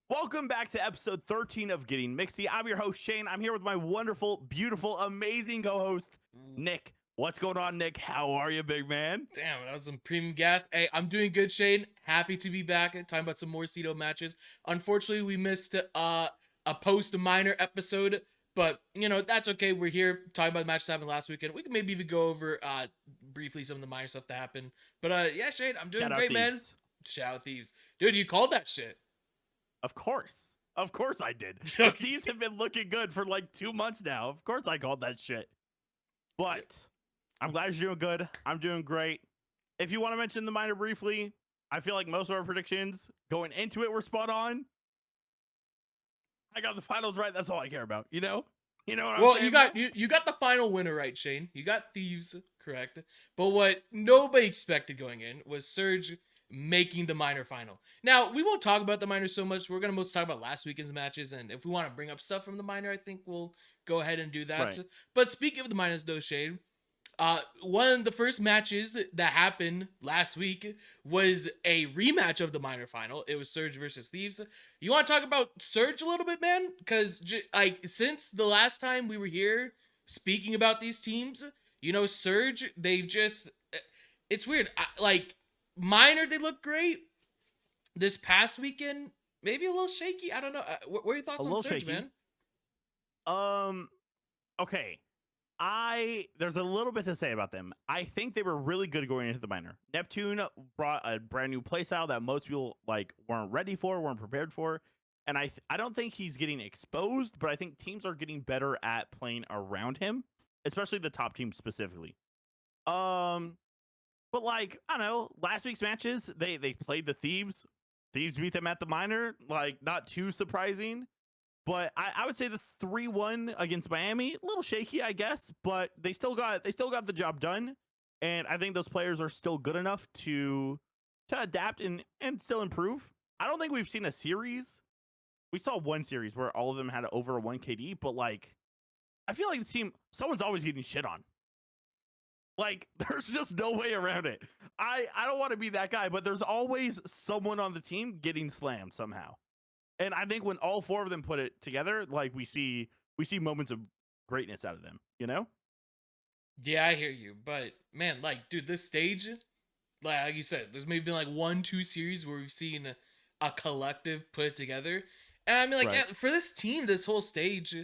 Welcome back to episode 13 of Getting Mixy. I'm your host, Shane. I'm here with my wonderful, beautiful, amazing co-host, Nick. What's going on, Nick? How are you, big man? Damn, that was some premium gas. Hey, I'm doing good, Shane. Happy to be back talking about some more Cedo matches. Unfortunately, we missed a post-minor episode, but, you know, that's okay. We're here talking about the matches that happened last weekend. We can maybe even go over briefly some of the minor stuff that happened. But, yeah, Shane, I'm doing Shout out great, man. Thieves. Shout out Thieves. Dude, you called that shit. Of course. Of course I did. The Thieves have been looking good for like 2 months now. Of course I called that shit. But I'm glad you're doing good. I'm doing great. If you want to mention the minor briefly, I feel like most of our predictions going into it were spot on. I got the finals right. That's all I care about. You know what I'm saying? Well, you got the final winner right, Shane. You got Thieves correct. But what nobody expected going in was Surge making the minor final. Now, we won't talk about the minor so much. We're going to mostly talk about last weekend's matches. And if we want to bring up stuff from the minor, I think we'll go ahead and do that. Right. But speaking of the minors, though, Shane, one of the first matches that happened last week was a rematch of the minor final. It was Surge versus Thieves. You want to talk about Surge a little bit, man? Because like since the last time we were here speaking about these teams, you know, Surge, they've just it's weird. Like minor, they look great. This past weekend, maybe a little shaky. I don't know. What are your thoughts on Surge, shaky. man? Okay. There's a little bit to say about them. I think they were really good going into the minor. Neptune brought a brand new playstyle that most people like weren't ready for, weren't prepared for, and I don't think he's getting exposed, but I think teams are getting better at playing around him, especially the top teams specifically. But like I don't know, last week's matches they played the Thieves. Thieves beat them at the minor, like not too surprising. But I would say the 3-1 against Miami, a little shaky, I guess, but they still got the job done. And I think those players are still good enough to adapt and still improve. I don't think we've seen a series. We saw one series where all of them had over a 1 KD, but like I feel like the team someone's always getting shit on. Like there's just no way around it. I don't want to be that guy, but there's always someone on the team getting slammed somehow. And I think when all four of them put it together, like we see moments of greatness out of them, you know? Yeah, I hear you. But man, like, dude, this stage, like you said, there's maybe been like 1-2 series where we've seen a collective put it together. And I mean, like, Right. for this team, this whole stage,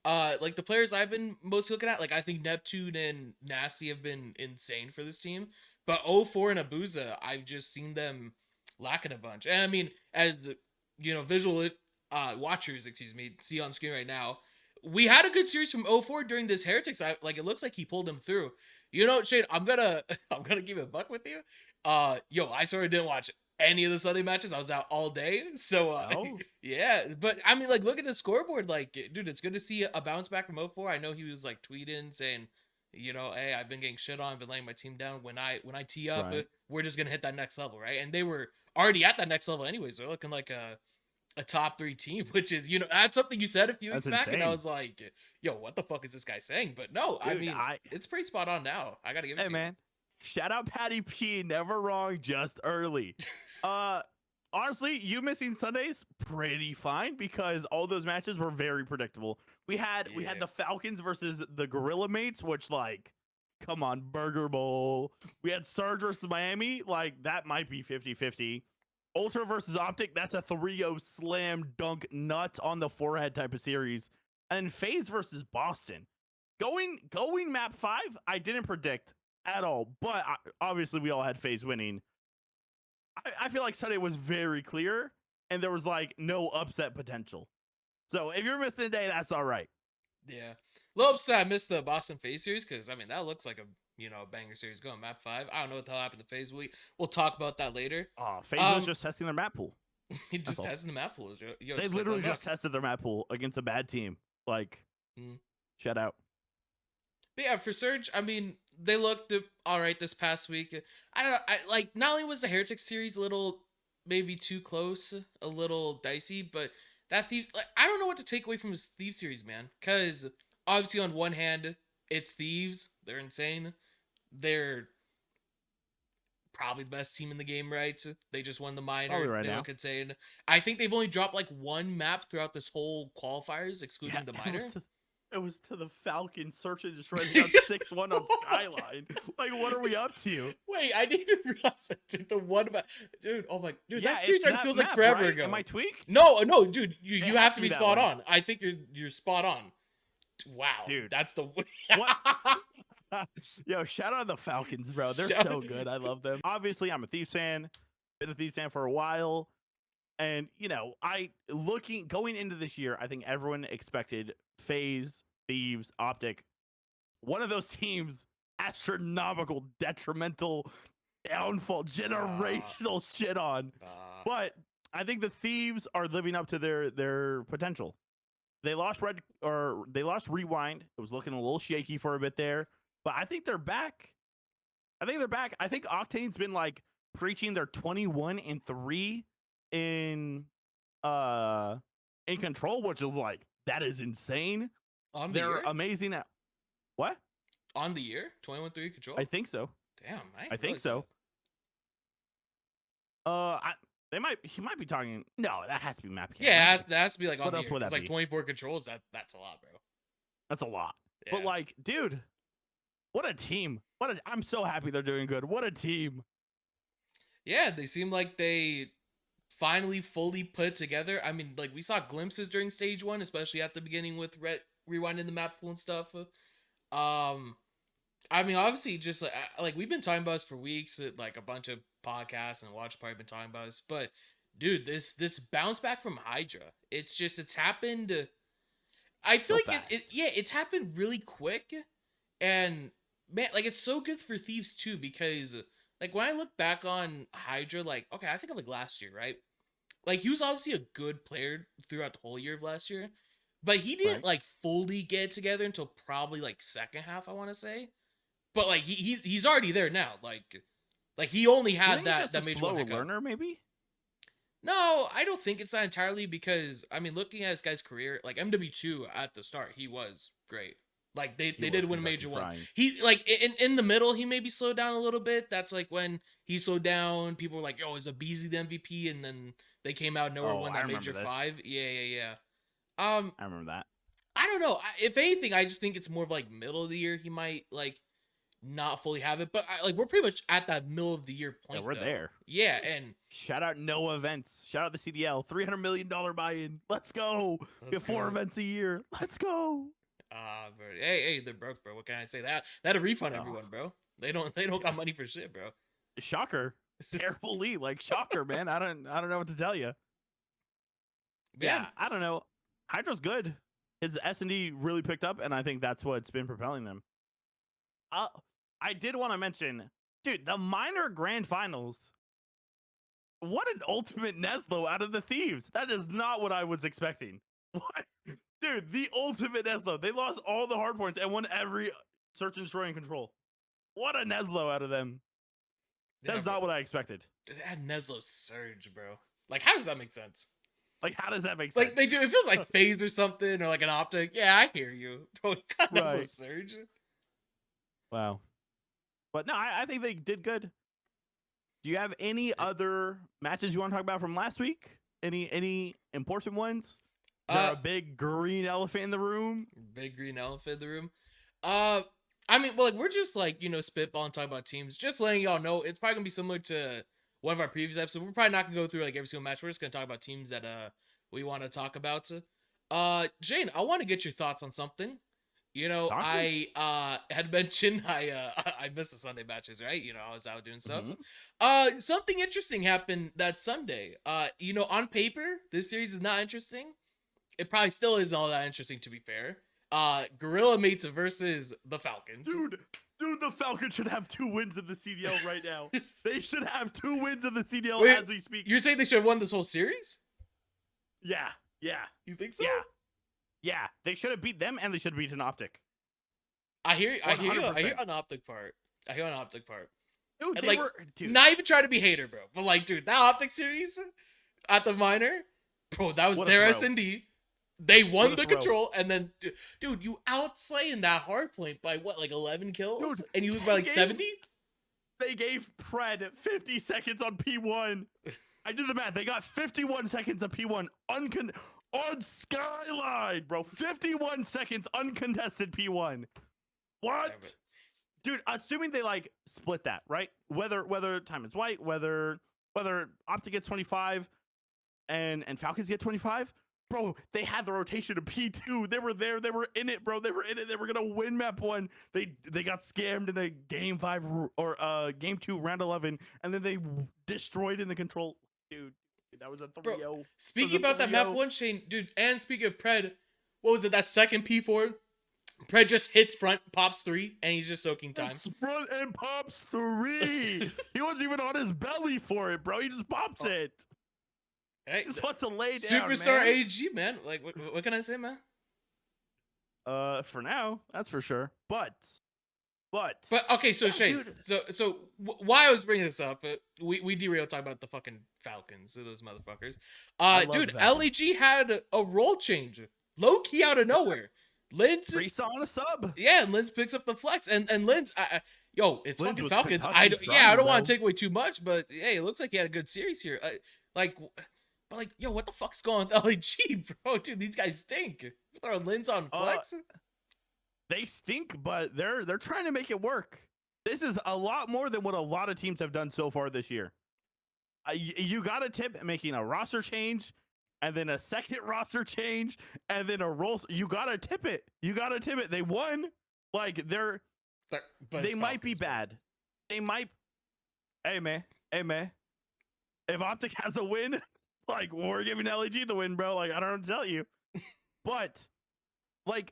like the players I've been most looking at, like I think Neptune and Nasty have been insane for this team. But 0-4 and aBeZy, I've just seen them lacking a bunch. And I mean, as the visual watchers, excuse me, see on screen right now, we had a good series from 0-4 during this Heretics. Like it looks like he pulled him through. You know, Shane, I'm gonna give it a buck with you. I sort of didn't watch any of the Sunday matches. I was out all day. So yeah. But I mean, like, look at the scoreboard. Like, dude, it's good to see a bounce back from 0-4. I know he was like tweeting saying, hey, I've been getting shit on, I've been laying my team down. When I tee up, Right. we're just gonna hit that next level, right? And they were already at that next level anyways. They're looking like a top 3 team, which is, that's something you said a few weeks back, and I was like, yo, what the fuck is this guy saying? But no, dude, I mean, it's pretty spot on now. I gotta give it to you. Hey, man. Shout out Patty P, never wrong, just early. Honestly, you missing Sundays, pretty fine because all those matches were very predictable. We had the Falcons versus the Gorilla Mates, which like, come on, Burger Bowl. We had Surge versus Miami, like that might be 50-50. Ultra versus OpTic, that's a 3-0 slam dunk nuts on the forehead type of series. And FaZe versus Boston. Going map 5, I didn't predict at all, but obviously we all had FaZe winning. I feel like Sunday was very clear, and there was like no upset potential. So if you're missing a day, that's all right. Yeah. A little upset I missed the Boston FaZe series because, I mean, that looks like a banger series going map 5. I don't know what the hell happened to FaZe. We'll talk about that later. FaZe was just testing their map pool. He just testing the map pool. They literally just tested their map pool against a bad team. Like, shout out. But yeah, for Surge, I mean, they looked all right this past week. I don't know. Like, not only was the Heretics series a little maybe too close, a little dicey, but that Thieves, like, I don't know what to take away from this Thieves series, man. Because obviously, on one hand, it's Thieves. They're insane. They're probably the best team in the game, right? They just won the Probably minor. right They now. look insane. I think they've only dropped like one map throughout this whole qualifiers, excluding the minor. It was to the Falcons search and destroy. They got 6-1 on Skyline. Like, what are we up to? Wait, I didn't even realize that. Dude, the one map, dude. Oh my, dude, Yeah, that series it's already that feels map, like forever right? ago. Am I tweaked? No, dude, you has have to to be be that spot one. on. I think you're spot on. Wow, Dude. that's the What? Yo, shout out the Falcons, bro. They're Shout- so good. I love them. Obviously, I'm a Thieves fan. Been a Thieves fan for a while. And, you know, going into this year, I think everyone expected FaZe, Thieves, OpTic, one of those teams, astronomical, detrimental, downfall, generational shit on. But I think the Thieves are living up to their potential. They lost Rewind. It was looking a little shaky for a bit there, but I think they're back. I think Octane's been like preaching their 21-3 in control, which is like, that is insane. on the They're year? amazing at what? On the year? 21-3 control? I think so. Damn, I think so. He might be talking. No, that has to be map. Yeah, that has to be like on What the else year. would It's that like be? 24 controls. That's a lot, bro. That's a lot. Yeah. But like, dude, what a team. I'm so happy they're doing good. What a team. Yeah, they seem like they finally fully put together. I mean, like we saw glimpses during stage 1, especially at the beginning with rewinding the map pool and stuff. I mean, obviously, just like we've been talking about this for weeks, like a bunch of podcasts and watch party been talking about this. But dude, this bounce back from HyDra, it's happened. I feel So like it's happened really quick, and man, like it's so good for Thieves too, because like when I look back on HyDra, like okay, I think of like last year, right? Like he was obviously a good player throughout the whole year of last year, but he didn't like fully get it together until probably like second half, I want to say. But like he's already there now. Like he only had that major slow hiccup. learner, maybe. No, I don't think it's that entirely, because I mean, looking at this guy's career, like MW2 at the start, he was great. Like they did win a major one. He like in the middle, he maybe slowed down a little bit. That's like when he slowed down. People were like, "Yo, is aBeZy the MVP?" And then they came out nowhere, won that major 5. Yeah. I remember that. I don't know. If anything, I just think it's more of like middle of the year. He might like not fully have it, but like we're pretty much at that middle of the year point. Yeah, we're there. Yeah, and shout out Noah Events. Shout out the CDL. $300 million buy-in. Let's go. Get 4 events a year. Let's go. Bro. Hey, they're broke, bro. What can I say? They had to refund everyone, bro. They don't got money for shit, bro. Shocker. Terrible lead, like shocker, man. I don't know what to tell you. Yeah, I don't know. HyDra's good. His S&D really picked up, and I think that's what's been propelling them. I did want to mention, dude, the minor grand finals. What an ultimate Neslo out of the Thieves. That is not what I was expecting. What? Dude, the ultimate Neslo. They lost all the hard points and won every search and destroy and control. What a Neslo out of them. That's not what I expected. They had Neslo surge, bro. Like, how does that make sense? Like, how does that make sense? Like, they do. It feels like FaZe or something, or like an OpTic. Yeah, I hear you. Bro, Neslo surge. Wow. But no, I think they did good. Do you have any other matches you want to talk about from last week? Any important ones? Is there a big green elephant in the room? Big green elephant in the room. I mean, well, like we're just like, you know, spitballing, talking about teams. Just letting y'all know, it's probably gonna be similar to one of our previous episodes. We're probably not gonna go through like every single match. We're just gonna talk about teams that we want to talk about. Jane, I want to get your thoughts on something. You know, I had mentioned I missed the Sunday matches, right? You know, I was out doing stuff. Mm-hmm. Something interesting happened that Sunday. You know, on paper, this series is not interesting. It probably still isn't all that interesting, to be fair. Gorilla Mates versus the Falcons. Dude, the Falcons should have 2 wins in the CDL right now. They should have 2 wins in the CDL as we speak. You're saying they should have won this whole series? Yeah. You think so? Yeah. They should have beat them, and they should have beaten OpTic. I hear you on OpTic part. Dude, like, not even trying to be hater, bro. But like, dude, that OpTic series at the minor, bro, that was their S&D. They won the control, and then, dude, you outslaying that hard point by what, like 11 kills? Dude, and you lose by like 70? They gave Pred 50 seconds on P1. I did the math. They got 51 seconds of P1 on Skyline, bro. 51 seconds uncontested P1. What? Dude, assuming they like split that, right? Whether Time is White, whether OpTic gets 25 and Falcons get 25, bro, they had the rotation of P2. They were there. They were in it, bro. They were in it. They were gonna win map 1. They got scammed in a game 5 or game 2 round 11, and then they destroyed in the control. Dude, that was a 3-0. Bro, speaking about that map 1, Shane, dude, and speaking of Pred, what was it? That second P4, Pred just hits front, pops 3, and he's just soaking time. It's front and pops 3. He wasn't even on his belly for it, bro. He just pops it. Hey, he just wants to lay down, Superstar man. AG, man. Like, what can I say, man? For now, that's for sure. But okay, so yeah, Shane, so why I was bringing this up, we derailed talking about the fucking Falcons, those motherfuckers. Dude, LEG had a role change, low key out of nowhere. Linz Priestahh on a sub. Yeah, and Linz picks up the flex, and Linz, yo, it's Linz fucking Falcons. I don't want to take away too much, but hey, it looks like he had a good series here. But yo, what the fuck's going on with LEG, bro? Dude, these guys stink. You throwing Linz on flex? They stink, but they're trying to make it work. This is a lot more than what a lot of teams have done so far this year. You got to tip making a roster change, and then a second roster change, and then a role. You got to tip it. You got to tip it. They won. Like they might be bad. They might. Hey man. If OpTic has a win, like we're giving LEG the win, bro. Like I don't know what to tell you. But like,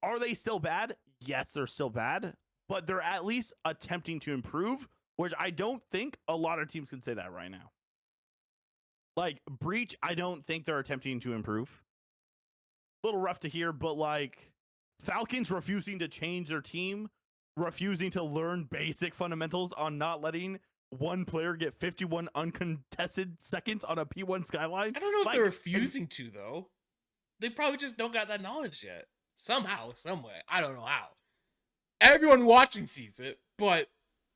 are they still bad? Yes, they're still bad, but they're at least attempting to improve, which I don't think a lot of teams can say that right now. Like Breach, I don't think they're attempting to improve. A little rough to hear, but like Falcons refusing to change their team, refusing to learn basic fundamentals on not letting one player get 51 uncontested seconds on a P1 Skyline. I don't know if they're refusing to, though. They probably just don't got that knowledge yet. Somehow, some way. I don't know how. Everyone watching sees it, but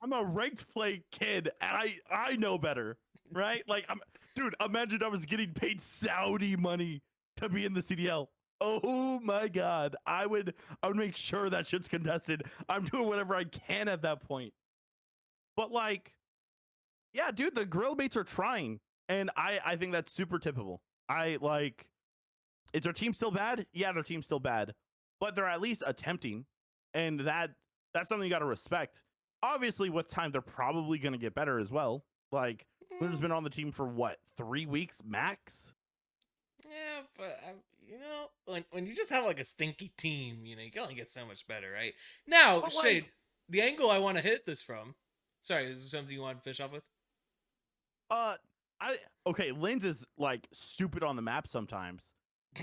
I'm a ranked play kid, and I know better, right? Like, dude, imagine I was getting paid Saudi money to be in the CDL. Oh my God, I would make sure that shit's contested. I'm doing whatever I can at that point. But like, yeah, dude, the grill mates are trying, and I think that's super typical. Is their team still bad? Yeah, their team's still bad, but they're at least attempting, and that's something you got to respect. Obviously, with time, they're probably going to get better as well. Like, Luna's been on the team for what, 3 weeks max? Yeah, but you know, when you just have like a stinky team, you know, you can only get so much better, right? Now, but Shade, the angle I want to hit this from. Sorry, is there something you want to fish off with? Okay, Linz is like stupid on the map sometimes,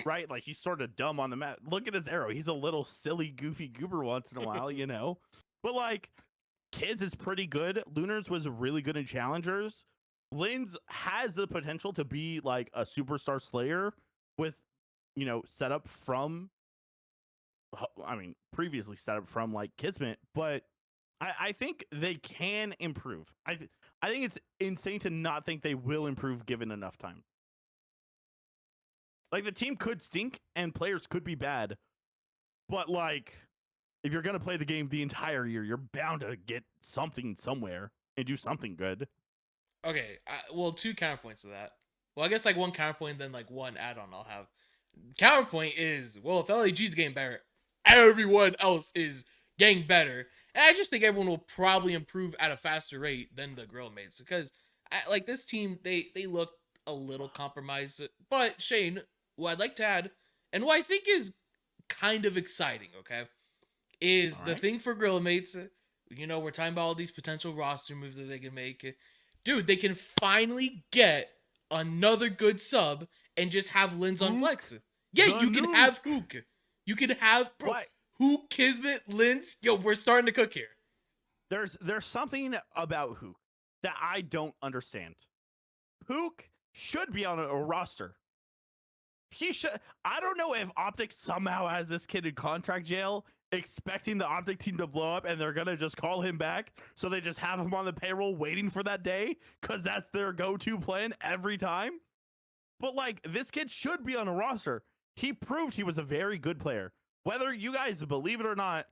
right? Like he's sort of dumb on the map. Look at his arrow. He's a little silly, goofy goober once in a while, you know. But like, Khhx is pretty good. Lunars was really good in challengers. Linz has the potential to be like a superstar slayer with, you know, setup from. I mean, previously set up from like Kismet, but I think they can improve. I think it's insane to not think they will improve given enough time. Like the team could stink and players could be bad, but like if you're gonna play the game the entire year, you're bound to get something somewhere and do something good. Okay, well, 2 counterpoints to that. Well, I guess like 1 counterpoint, then like 1 add-on I'll have. Counterpoint is, well, if LAG's getting better, everyone else is getting better. And I just think everyone will probably improve at a faster rate than the Grill mates. Because, like, this team, they look a little compromised. But, Shane, what I'd like to add, and what I think is kind of exciting, okay, is the thing for Grill mates, you know, we're talking about all these potential roster moves that they can make. Dude, they can finally get another good sub and just have Linz on flex. Yeah, you can have Huke. You can have, bro. What? Huke, Kismet, Linz. Yo, we're starting to cook here. There's something about Huke that I don't understand. Huke should be on a roster. he should. I don't know if OpTic somehow has this kid in contract jail, expecting the OpTic team to blow up, and they're gonna just call him back, so they just have him on the payroll waiting for that day, because that's their go-to plan every time. But like, this kid should be on a roster. He proved he was a very good player. Whether you guys believe it or not,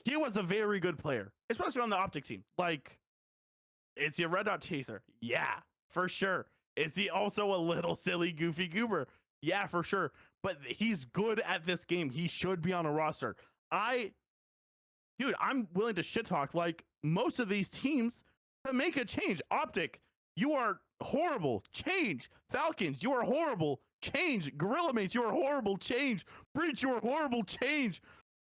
he was a very good player, especially on the OpTic team. Like, is he a red dot chaser? Yeah, for sure. Is he also a little silly, goofy goober? Yeah, for sure. But he's good at this game. He should be on a roster. Dude, I'm willing to shit talk like most of these teams to make a change. OpTic, you are horrible. Change. Falcons, you are horrible. Change. Gorilla Mates, you are horrible. Change. Breach, you are horrible. Change.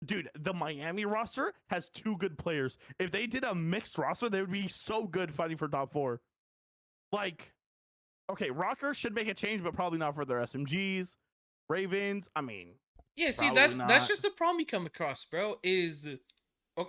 Dude, the Miami roster has 2 good players. If they did a mixed roster, they would be so good fighting for top 4. Like, okay, ROKKR should make a change, but probably not for their SMGs. Ravens, I mean, Yeah, see, probably that's not. just the problem you come across, bro. Is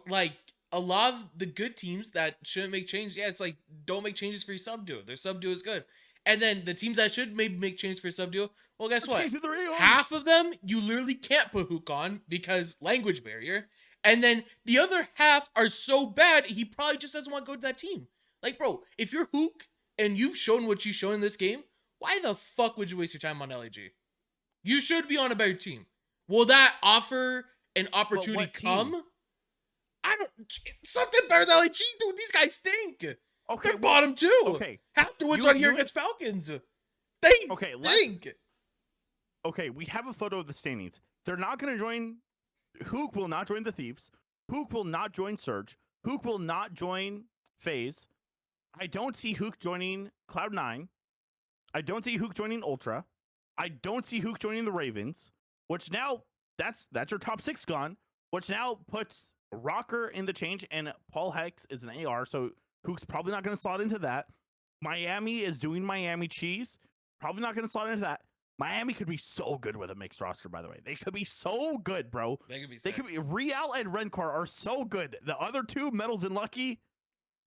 like a lot of the good teams that shouldn't make changes. Yeah, it's like don't make changes for your sub duo. Their sub duo is good, and then the teams that should maybe make changes for your sub duo. Well, guess what? Half of them you literally can't put Huke on because language barrier, and then the other half are so bad he probably just doesn't want to go to that team. Like, bro, if you're Huke and you've shown what you've shown in this game, why the fuck would you waste your time on LAG? You should be on a better team. Will that offer an opportunity come? I don't. Something better than LAG, dude. These guys stink. Okay, They're bottom 2. Okay. Half the wins on here against Falcons. They stink. Okay, we have a photo of the standings. They're not going to join. Huke will not join the Thieves. Huke will not join Surge. Huke will not join FaZe. I don't see Huke joining Cloud9. I don't see Huke joining Ultra. I don't see Huke joining the Ravens, which now that's your top 6 gone, which now puts ROKKR in the change, and Khhx is an AR, so Huke's probably not going to slot into that. Miami is doing Miami cheese, probably not going to slot into that. Miami could be so good with a mixed roster, by the way. They could be so good, bro. They could be sick. Real and ROKKR are so good. The other 2, Metals and Lucky,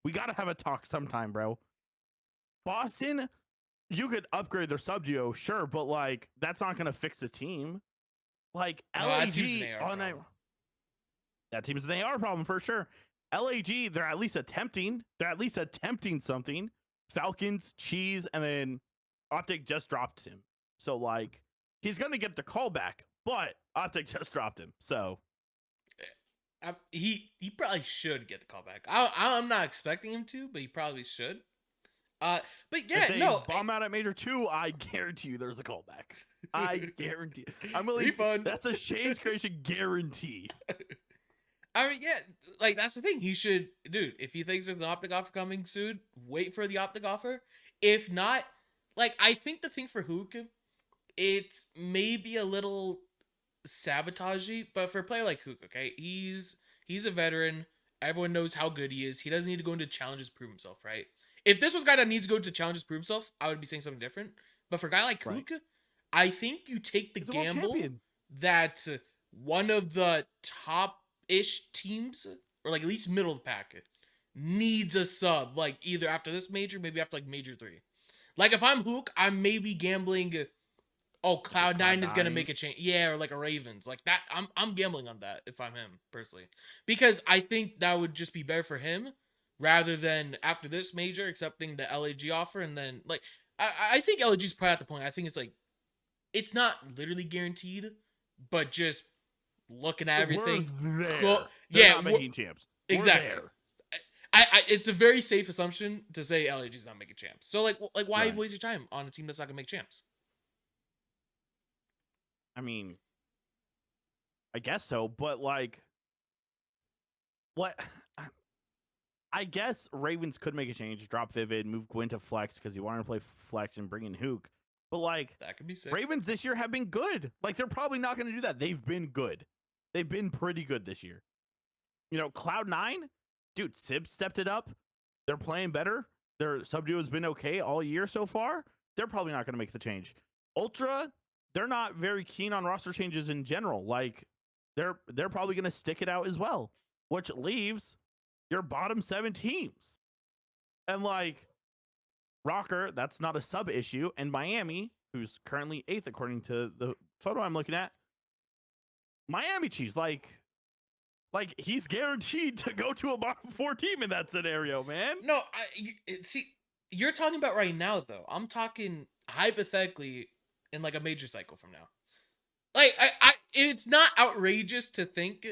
we got to have a talk sometime, bro. Boston, you could upgrade their sub duo, sure, but like that's not gonna fix the team. Like LAG, that team's an AR problem for sure. LAG, they're at least attempting. They're at least attempting something. Falcons, cheese, and then OpTic just dropped him. So like he's gonna get the call back, but OpTic just dropped him. So he probably should get the call back. I'm not expecting him to, but he probably should. But yeah, if they bomb out at Major 2, I guarantee you there's a callback. I guarantee. I'm willing. Refund. That's a Shane's creation guarantee. I mean, yeah, like that's the thing. He should, dude. If he thinks there's an OpTic offer coming soon, wait for the OpTic offer. If not, like I think the thing for Huke, it's maybe a little sabotagey, but for a player like Huke, okay, he's a veteran. Everyone knows how good he is. He doesn't need to go into challenges to prove himself, right? If this was a guy that needs to go to challenges to prove himself, I would be saying something different. But for a guy like Huke, I think you take the gamble that one of the top-ish teams, or like at least middle of the pack, needs a sub. Like either after this major, maybe after like major 3. Like if I'm Huke, I'm maybe gambling. Oh, Cloud9 is gonna make a change. Yeah, or like a Ravens. Like that. I'm gambling on that if I'm him personally, because I think that would just be better for him. Rather than after this major accepting the LAG offer, and then like I think LAG's probably at the point. I think it's like it's not literally guaranteed, but just looking at everything. Well, yeah, not making champs. Exactly. I it's a very safe assumption to say LAG's not making champs. So like why waste your time on a team that's not gonna make champs? I mean, I guess so, but like, what? I guess Ravens could make a change, drop Vivid, move Gwyn to Flex because you wanted to play Flex and bring in Huke. But like, that could be sick. Ravens this year have been good. Like they're probably not going to do that. They've been good. They've been pretty good this year. You know, Cloud9, dude, Sib stepped it up. They're playing better. Their sub duo has been okay all year so far. They're probably not going to make the change. Ultra, they're not very keen on roster changes in general. Like they're probably going to stick it out as well, which leaves your bottom 7 teams. And like ROKKR, that's not a sub issue. And Miami, who's currently 8th according to the photo I'm looking at. Miami Cheese, like he's guaranteed to go to a bottom 4 team in that scenario, man. No, see, you're talking about right now though. I'm talking hypothetically in like a major cycle from now. Like it's not outrageous to think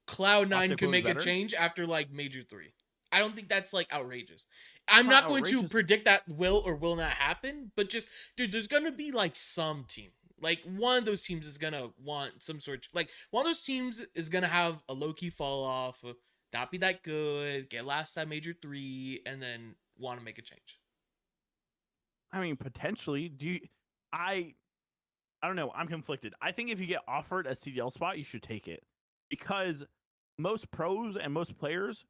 Cloud9 OpTic could will be make a better? change after like major 3. I don't think that's like outrageous. I'm not not going to outrageous. predict that will or will not happen, but just dude, there's gonna be like some team. Like one of those teams is gonna want some sort like one of those teams is gonna have a low-key fall off, not be that good, get last at major 3, and then want to make a change. I mean, potentially. I don't know. I'm conflicted. I think if you get offered a CDL spot, you should take it because most pros and most players,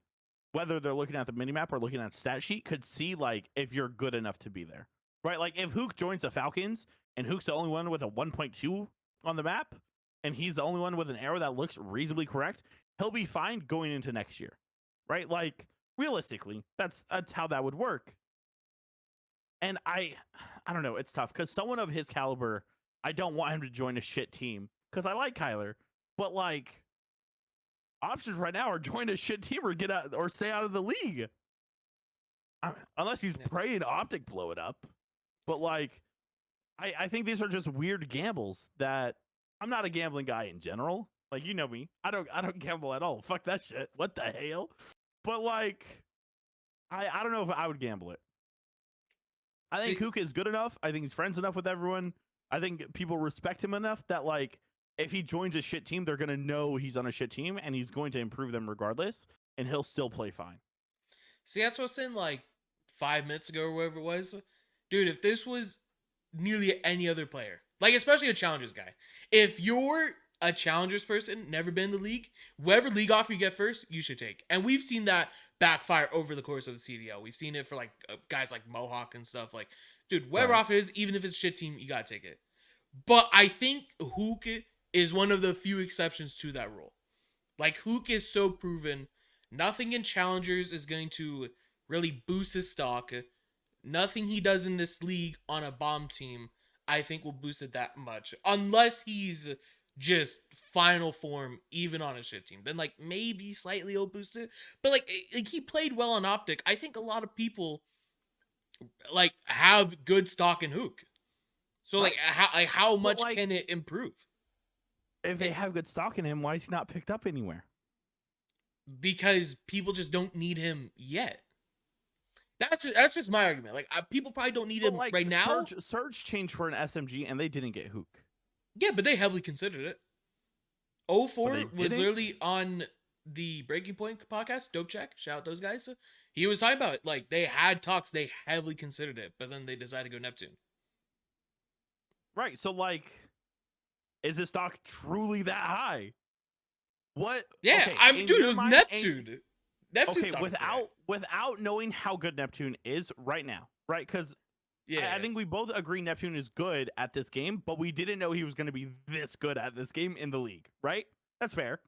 whether they're looking at the minimap or looking at stat sheet, could see like if you're good enough to be there, right? Like if Huke joins the Falcons and Huke's the only one with a 1.2 on the map, and he's the only one with an arrow that looks reasonably correct, he'll be fine going into next year, right? Like realistically, that's how that would work. And I don't know. It's tough because someone of his caliber, I don't want him to join a shit team because I like Kyler, but like options right now are join a shit team or get out or stay out of the league. Unless he's praying OpTic blow it up. But like, I think these are just weird gambles that I'm not a gambling guy in general. Like, you know me, I don't gamble at all. Fuck that shit. What the hell? But like, I don't know if I would gamble it. I think Huke is good enough. I think he's friends enough with everyone. I think people respect him enough that like if he joins a shit team, they're gonna know he's on a shit team and he's going to improve them regardless, and he'll still play fine. See, that's what I was saying like 5 minutes ago or whatever it was. Dude, if this was nearly any other player, like especially a challengers guy, if you're a challengers person, never been in the league, whatever league offer you get first, you should take. And we've seen that backfire over the course of the CDL. We've seen it for like guys like Mohawk and stuff. Like, dude, whatever offer it is, even if it's shit team, you gotta take it. But I think Huke is one of the few exceptions to that rule. Like, Huke is so proven. Nothing in challengers is going to really boost his stock. Nothing he does in this league on a bomb team, I think, will boost it that much. Unless he's just final form, even on a shit team. Then, like, maybe slightly he'll boost it. But, like he played well on OpTic. I think a lot of people, like, have good stock in Huke. So, like, how much can it improve? If they have good stock in him, why is he not picked up anywhere? Because people just don't need him yet. That's just my argument. Like, people probably don't need him like, right now. Surge changed for an SMG, and they didn't get Huke. Yeah, but they heavily considered it. 0-4 was literally on the Breaking Point podcast. Dope check. Shout out those guys. He was talking about it. Like, they had talks. They heavily considered it, but then they decided to go Neptune. Right. So, like, is the stock truly that high? What? Yeah, okay, dude, it was Neptune. Neptune without knowing how good Neptune is right now, right? Because I think we both agree Neptune is good at this game, but we didn't know he was going to be this good at this game in the league, right? That's fair.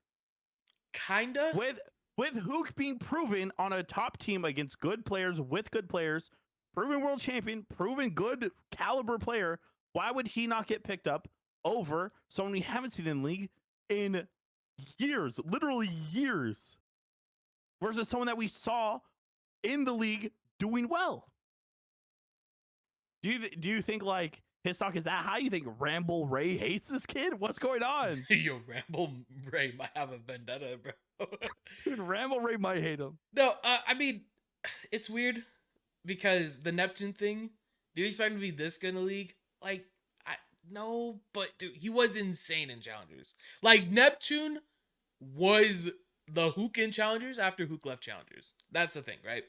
Kinda. With Huke being proven on a top team against good players, with good players, proven world champion, proven good caliber player, why would he not get picked up over someone we haven't seen in the league in years, literally years, versus someone that we saw in the league doing well? Do you think like his stock is that high? You think Ramble Ray hates this kid? What's going on? Yo, Ramble Ray might have a vendetta, bro. Dude, Ramble Ray might hate him. No, I mean, it's weird because the Neptune thing. Do you expect him to be this good in the league? Like, no, but dude, he was insane in challengers. Like, Neptune was the Huke in challengers after Huke left challengers. That's the thing, right?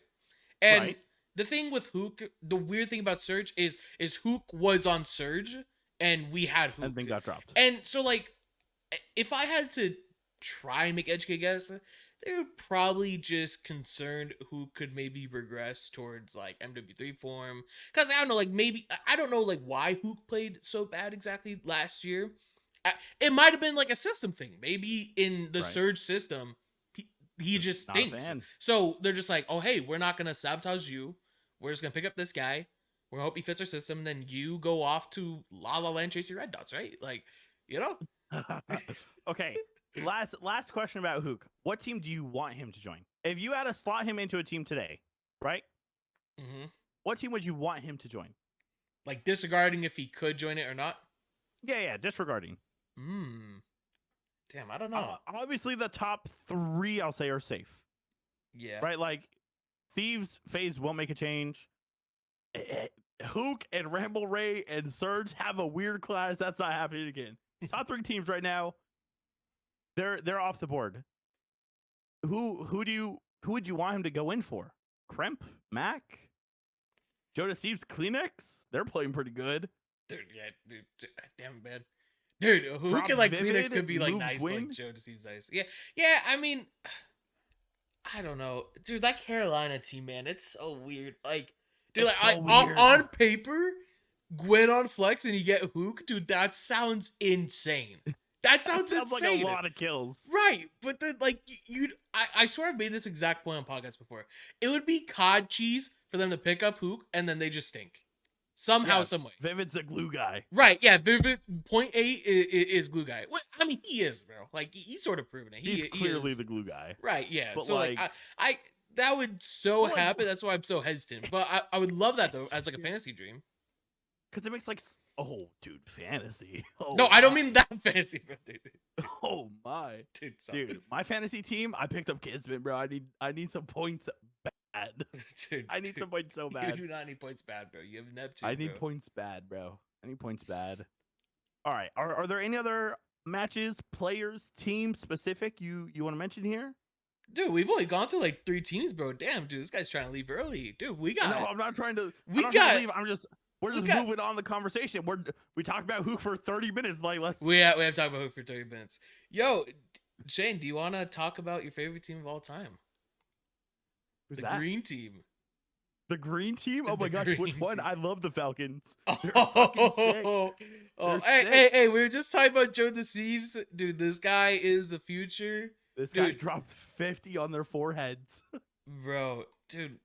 And the thing with Huke, the weird thing about Surge is Huke was on Surge and we had Huke. And then got dropped. And so, like, if I had to try and make educated guess, they were probably just concerned who could maybe regress towards like MW3 form. Because I don't know, like maybe I don't know like why Huke played so bad exactly last year. It might have been like a system thing. Maybe in the Surge system, he just stinks. So they're just like, oh hey, we're not gonna sabotage you. We're just gonna pick up this guy. We're gonna hope he fits our system. And then you go off to La La Land chase your red dots, right? Like, you know. Okay. Last question about Huke. What team do you want him to join? If you had to slot him into a team today, right? Mm-hmm. What team would you want him to join? Like disregarding if he could join it or not. Yeah, disregarding. Damn, I don't know. Obviously, the top 3 I'll say are safe. Yeah. Right, like Thieves, FaZe won't make a change. Huke and Ramble Ray and Surge have a weird clash. That's not happening again. Top 3 teams right now, they're off the board. Who would you want him to go in for? Kremp, Mac, Jonas Thieves, Kleenex. They're playing pretty good. Dude, yeah, dude, damn man. Dude, who Drop can like Vivid, Kleenex could be like Move nice, Gwyn? but like Joe seems nice. Yeah. I mean, I don't know, dude. That Carolina team, man, it's so weird. Like, dude, It's like so weird. on paper, Gwyn on flex and you get Huke, dude. That sounds insane. That sounds insane. Like a lot of kills. Right, but then like I swear I've made this exact point on podcasts before. It would be cod cheese for them to pick up Huke and then they just stink somehow, Yeah, some way. Vivid's a glue guy. Right, yeah. Vivid 0.8 is glue guy. Well, I mean, he is, bro. Like he's sort of proven it. He's clearly he is. the glue guy. Right, yeah. But so like I that would so like, happen. That's why I'm so hesitant. But I would love that though as like a fantasy dream. Because it makes like, oh, dude, fantasy. Oh, No, I don't mean that fantasy, bro, dude. Oh my, dude, my fantasy team. I picked up Kismet, bro. I need some points bad. Dude, I need some points so bad. You do not need points bad, bro. You have Neptune. I need points bad, bro. I need points bad. All right. Are there any other matches, players, team specific you want to mention here? Dude, we've only gone through like 3 teams, bro. Damn, dude, this guy's trying to leave early. Dude, we got. No, I'm not trying to. We I'm not got. trying to leave. We're just moving on the conversation. We talked about Huke for 30 minutes. Like, we have talked about Huke for 30 minutes. Yo, Shane, do you want to talk about your favorite team of all time? Who's the that? green team. The green team? Oh my gosh, which one? I love the Falcons. Hey, we were just talking about Joe Deceives. Dude, this guy is the future. This guy dropped 50 on their foreheads. Bro, dude,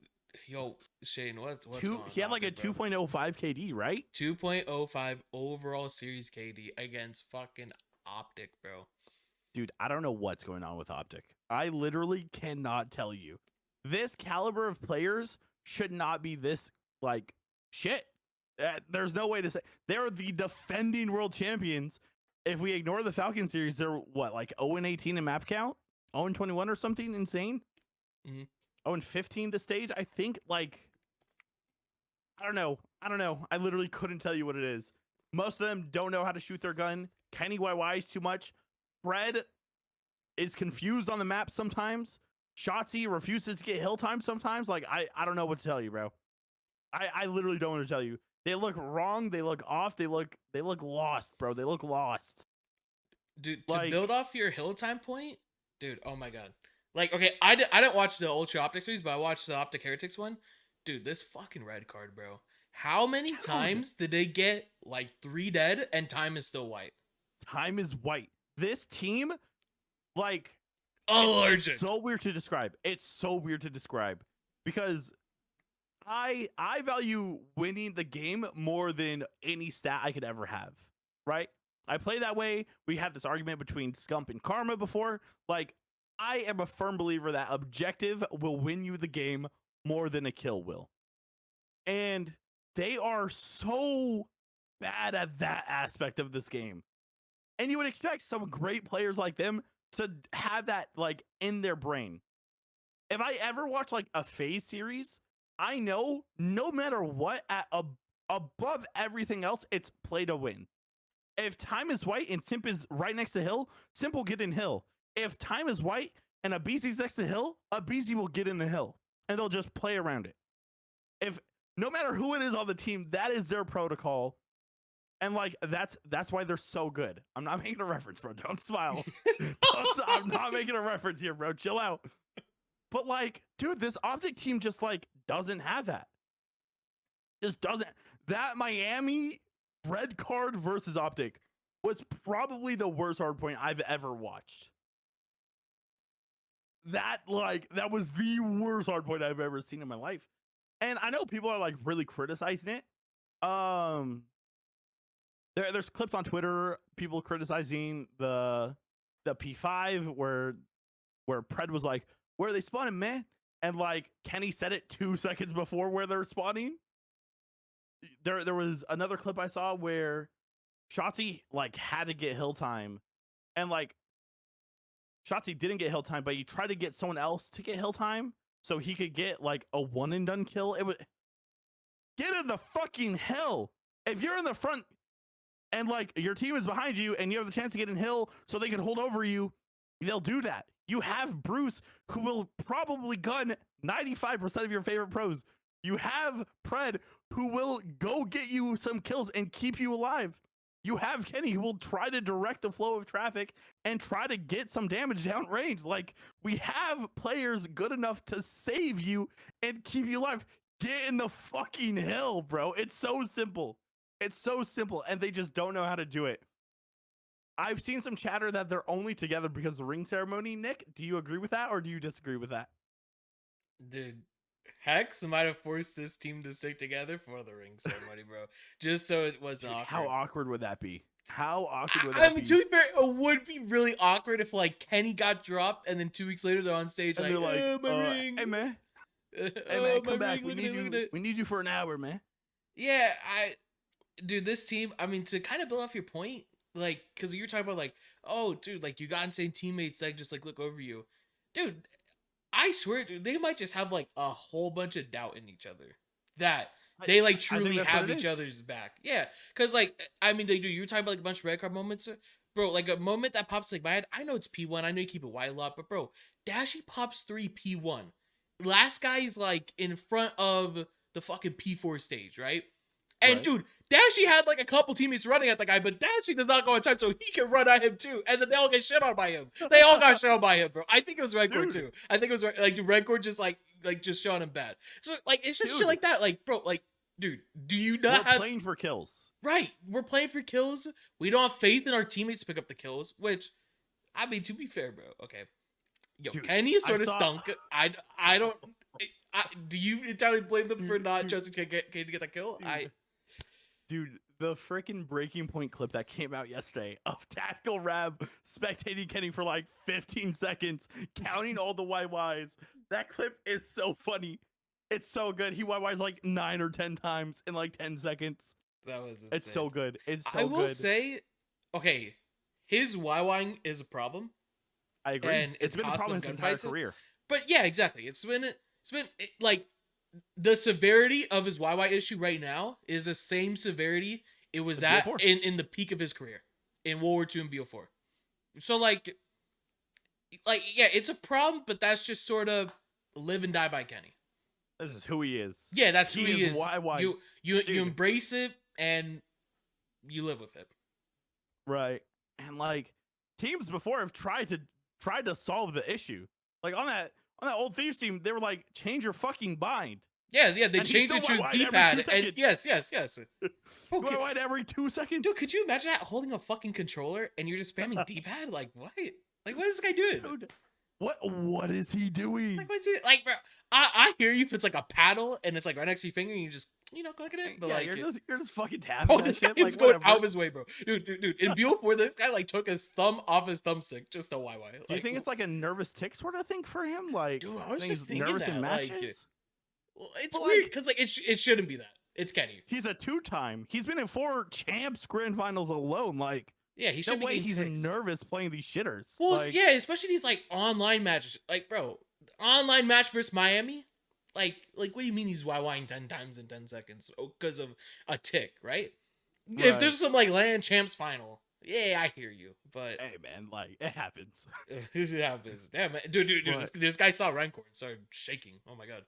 yo, Shane, what's going on? He had like a 2.05 KD, right? 2.05 overall series KD against fucking OpTic, bro. Dude, I don't know what's going on with OpTic. I literally cannot tell you. This caliber of players should not be this, like, shit. There's no way to say. They're the defending world champions. If we ignore the Falcon series, they're what, like 0-18 in map count? 0-21 or something insane? Mm-hmm. 0-15 the stage? I think, like, I don't know. I literally couldn't tell you what it is. Most of them don't know how to shoot their gun. Kenny YY is too much. Fred is confused on the map sometimes. Shotzzy refuses to get hill time sometimes. Like, I don't know what to tell you, bro. I literally don't want to tell you. They look wrong. They look off. They look lost, bro. They look lost. Dude, to build off your hill time point, dude, oh my god. Like, okay, I didn't watch the Ultra OpTic series, but I watched the OpTic Heretics one. Dude, this fucking red card, bro. How many times did they get, like, 3 dead and time is still white? Time is white. This team, like... allergic. It's so weird to describe. It's so weird to describe. Because I value winning the game more than any stat I could ever have. Right? I play that way. We had this argument between Scump and Karma before. Like, I am a firm believer that objective will win you the game more than a kill will. And they are so bad at that aspect of this game. And you would expect some great players like them to have that, like, in their brain. If I ever watch, like, a FaZe series, I know no matter what, above everything else, it's play to win. If time is white and Simp is right next to hill, Simp will get in hill. If time is white and aBeZy's next to hill, aBeZy will get in the hill. And they'll just play around it. If no matter who it is on the team, that is their protocol. And, like, that's why they're so good. I'm not making a reference, bro. Don't smile. I'm not making a reference here, bro. Chill out. But, like, dude, this OpTic team just, like, doesn't have that. Just doesn't. That Miami red card versus OpTic was probably the worst hardpoint I've ever watched. That was the worst hardpoint I've ever seen in my life. And I know people are, like, really criticizing it. There's clips on Twitter, people criticizing the P5 where Pred was like, "Where are they spawning, man?" And like Kenny said it 2 seconds before where they're spawning. There was another clip I saw where Shotzzy like had to get hill time, and like Shotzzy didn't get hill time, but he tried to get someone else to get hill time so he could get like a one and done kill. It was get in the fucking hill. If you're in the front and like your team is behind you and you have the chance to get in hill so they can hold over you, they'll do that. You have Bruce, who will probably gun 95% of your favorite pros. You have Pred, who will go get you some kills and keep you alive. You have Kenny, who will try to direct the flow of traffic and try to get some damage down range. Like, we have players good enough to save you and keep you alive. Get in the fucking hill, bro. It's so simple. It's so simple, and they just don't know how to do it. I've seen some chatter that they're only together because of the ring ceremony. Nick, do you agree with that or do you disagree with that? Dude, Khhx might have forced this team to stick together for the ring ceremony, bro. Just so it was awkward. How awkward would that be? How awkward would that be? I mean, to be fair, it would be really awkward if like Kenny got dropped and then 2 weeks later they're on stage and like, they're like, my ring. Hey man, hey man, come back. We need you for an hour, man. Yeah, dude, this team, I mean, to kind of build off your point, like, because you're talking about like, oh, dude, like you got insane teammates that just like look over you. Dude, I swear, dude, they might just have like a whole bunch of doubt in each other. That they like truly have each other's back. Yeah, because like, I mean, they do. You're talking about like a bunch of red card moments, bro. Like a moment that pops like my head. I know it's P1. I know you keep it wide a lot, but bro, Dashy pops 3 P1. Last guy's like in front of the fucking P4 stage, right? And dude, Dashy had like a couple teammates running at the guy, but Dashy does not go on time, so he can run at him too. And then they all get shit on by him. They all got shit on by him, bro. I think it was ROKKR too. I think it was like, dude, ROKKR just just showing him bad. So like, it's just shit like that. Like, bro, like, dude, do you not We're playing for kills? Right, we're playing for kills. We don't have faith in our teammates to pick up the kills. Which, I mean, to be fair, bro. Okay, yo, dude, Kenny is sort of stunk. I don't. Do you entirely blame them for not trusting Kenny to get that kill? Dude, the freaking breaking point clip that came out yesterday of Tactical Rab spectating Kenny for like 15 seconds, counting all the YYs. That clip is so funny. It's so good. He YYs like 9 or 10 times in like 10 seconds. That was insane. It's so good. It's so good. I will say, okay, his YYing is a problem. I agree. And it's been a problem his entire career. But yeah, exactly. It's been like the severity of his YY issue right now is the same severity it was at in the peak of his career in World War II and BO4. So like yeah, it's a problem, but that's just sort of live and die by Kenny. This is who he is. Yeah, that's who he is. YY. You embrace it and you live with it. Right. And like teams before have tried to solve the issue. Like on that old Thieves team, they were like, change your fucking bind. Yeah, they changed it to his D-pad. And yes. Oh, YY'd every 2 seconds. Dude, could you imagine that holding a fucking controller and you're just spamming D-pad? Like, what? Like, what is this guy doing? Dude, what is he doing? Like, what's he like, bro? I hear you if it's like a paddle and it's like right next to your finger and you just click it. But yeah, like you're just fucking tapping. Oh, this guy is going out of his way, bro. Dude. In BO4, this guy like took his thumb off his thumbstick just to YY. Like, do you think it's like a nervous tick sort of thing for him? Like, dude, I was just thinking that. In matches? Like, well, it's weird because like it shouldn't be that. It's Kenny. He's a 2-time. He's been in 4 champs grand finals alone. Like, yeah, he should. No way he's nervous playing these shitters. Well, like, yeah, especially these like online matches. Like, bro, online match versus Miami. Like, what do you mean he's YYing 10 times in 10 seconds? Oh, because of a tick, right? If there's some like LAN champs final, yeah, I hear you. But hey, man, like it happens. It happens. Damn, man. Dude, this guy saw ROKKR and started shaking. Oh my god.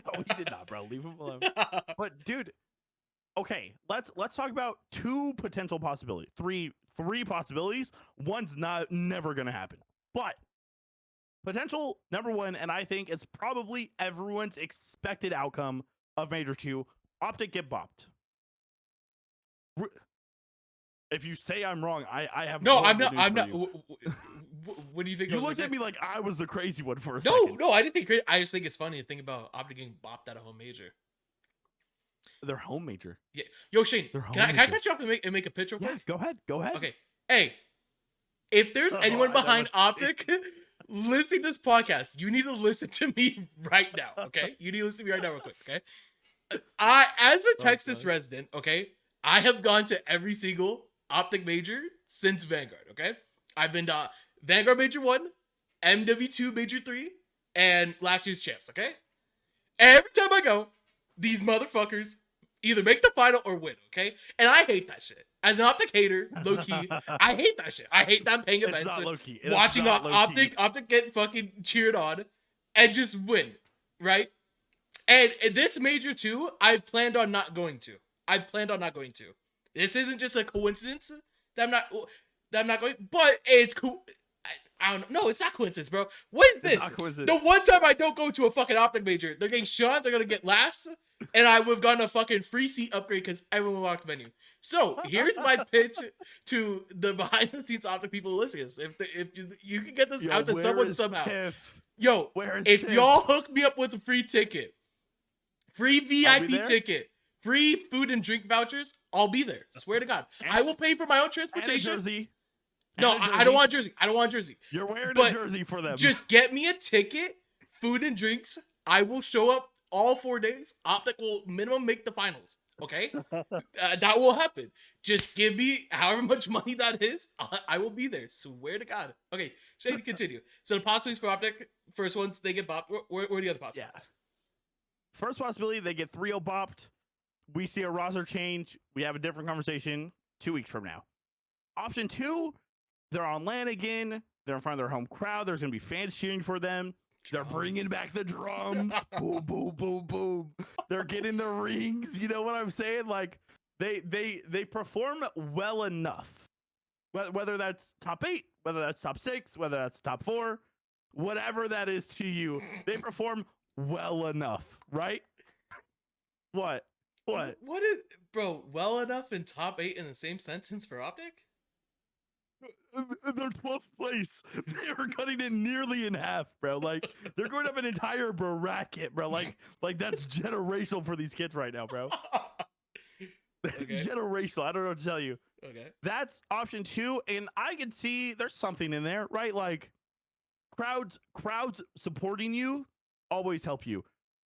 Oh, he did not, bro. Leave him alone. But dude, okay, let's talk about 2 potential possibilities. Three possibilities. One's never gonna happen. But potential number 1, and I think it's probably everyone's expected outcome of Major 2, OpTic get bopped. If you say I'm wrong, I have no. I'm not. What do you think? You looked at me like I was the crazy one for a second. No, I didn't think crazy. I just think it's funny to think about OpTic getting bopped at a home major. Their home major. Yeah. Yo, Shane, Their home can I major. cut you off and make a pitch real Yeah, quick? go ahead. Go ahead. Okay. Hey, if there's anyone that behind was- OpTic listening to this podcast, you need to listen to me right now, okay? You need to listen to me right now real quick, okay? As a Texas God. resident, okay, I have gone to every single OpTic major since Vanguard, okay? I've been to Vanguard Major 1, MW2 Major 3, and last year's champs, okay? Every time I go, these motherfuckers either make the final or win, okay? And I hate that shit. As an OpTic hater, low key, I hate that shit. I hate that I'm paying events, It's not low key. watching OpTic get fucking cheered on, and just win, right? And in this major too, I planned on not going to. This isn't just a coincidence that I'm not going, but it's cool. I don't know. No, it's not coincidence, bro. What is this? The one time I don't go to a fucking OpTic major, they're getting shot, they're gonna get last, and I would have gotten a fucking free seat upgrade because everyone walked the venue. So here's my pitch to the behind the scenes OpTic people listening. If you can get this out to someone somehow. Tiff? Yo, if Tiff? y'all hook me up with a free ticket, free VIP ticket, free food and drink vouchers, I'll be there. Swear to God. I will pay for my own transportation. And a jersey. No, And a jersey. I don't want a jersey. I don't want a jersey. You're wearing But a jersey for them. Just get me a ticket, food and drinks. I will show up all 4 days. OpTic will minimum make the finals. Okay? That will happen. Just give me however much money that is. I will be there. Swear to God. Okay, Shane, continue. So the possibilities for OpTic, first ones, they get bopped. Where are the other possibilities? Yeah. First possibility, they get 3-0 bopped. We see a roster change. We have a different conversation 2 weeks from now. Option 2, they're on LAN again. They're in front of their home crowd. There's going to be fans cheering for them. They're bringing back the drums. Boom, boom, boom, boom. They're getting the rings. You know what I'm saying? Like, they perform well enough. Whether that's top 8, whether that's top 6, whether that's top 4, whatever that is to you, they perform well enough, right? What is, bro, well enough in top 8 in the same sentence for OpTic? they're 12th place. They were cutting it nearly in half, bro. Like, they're going up an entire bracket, bro. Like that's generational for these kids right now, bro. Okay. Generational. I don't know what to tell you. Okay. That's option 2, and I can see there's something in there, right? Like, crowds supporting you always help you.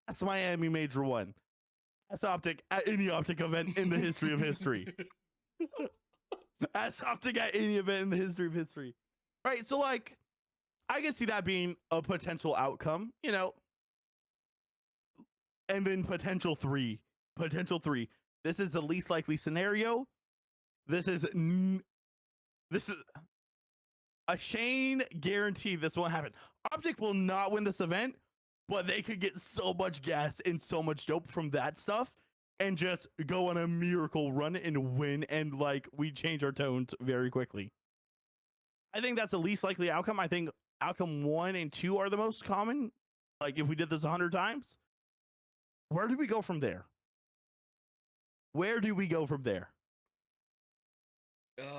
That's Miami Major 1. That's OpTic at any OpTic event in the history of history. That's OpTic at any event in the history of history. Right? So, like, I can see that being a potential outcome, you know. And then potential 3. This is the least likely scenario. This is a Shane guarantee this won't happen. OpTic will not win this event, but they could get so much gas and so much dope from that stuff and just go on a miracle run and win, and like we change our tones very quickly. I think that's the least likely outcome. I think outcome 1 and 2 are the most common. Like, if we did this 100 times, where do we go from there? If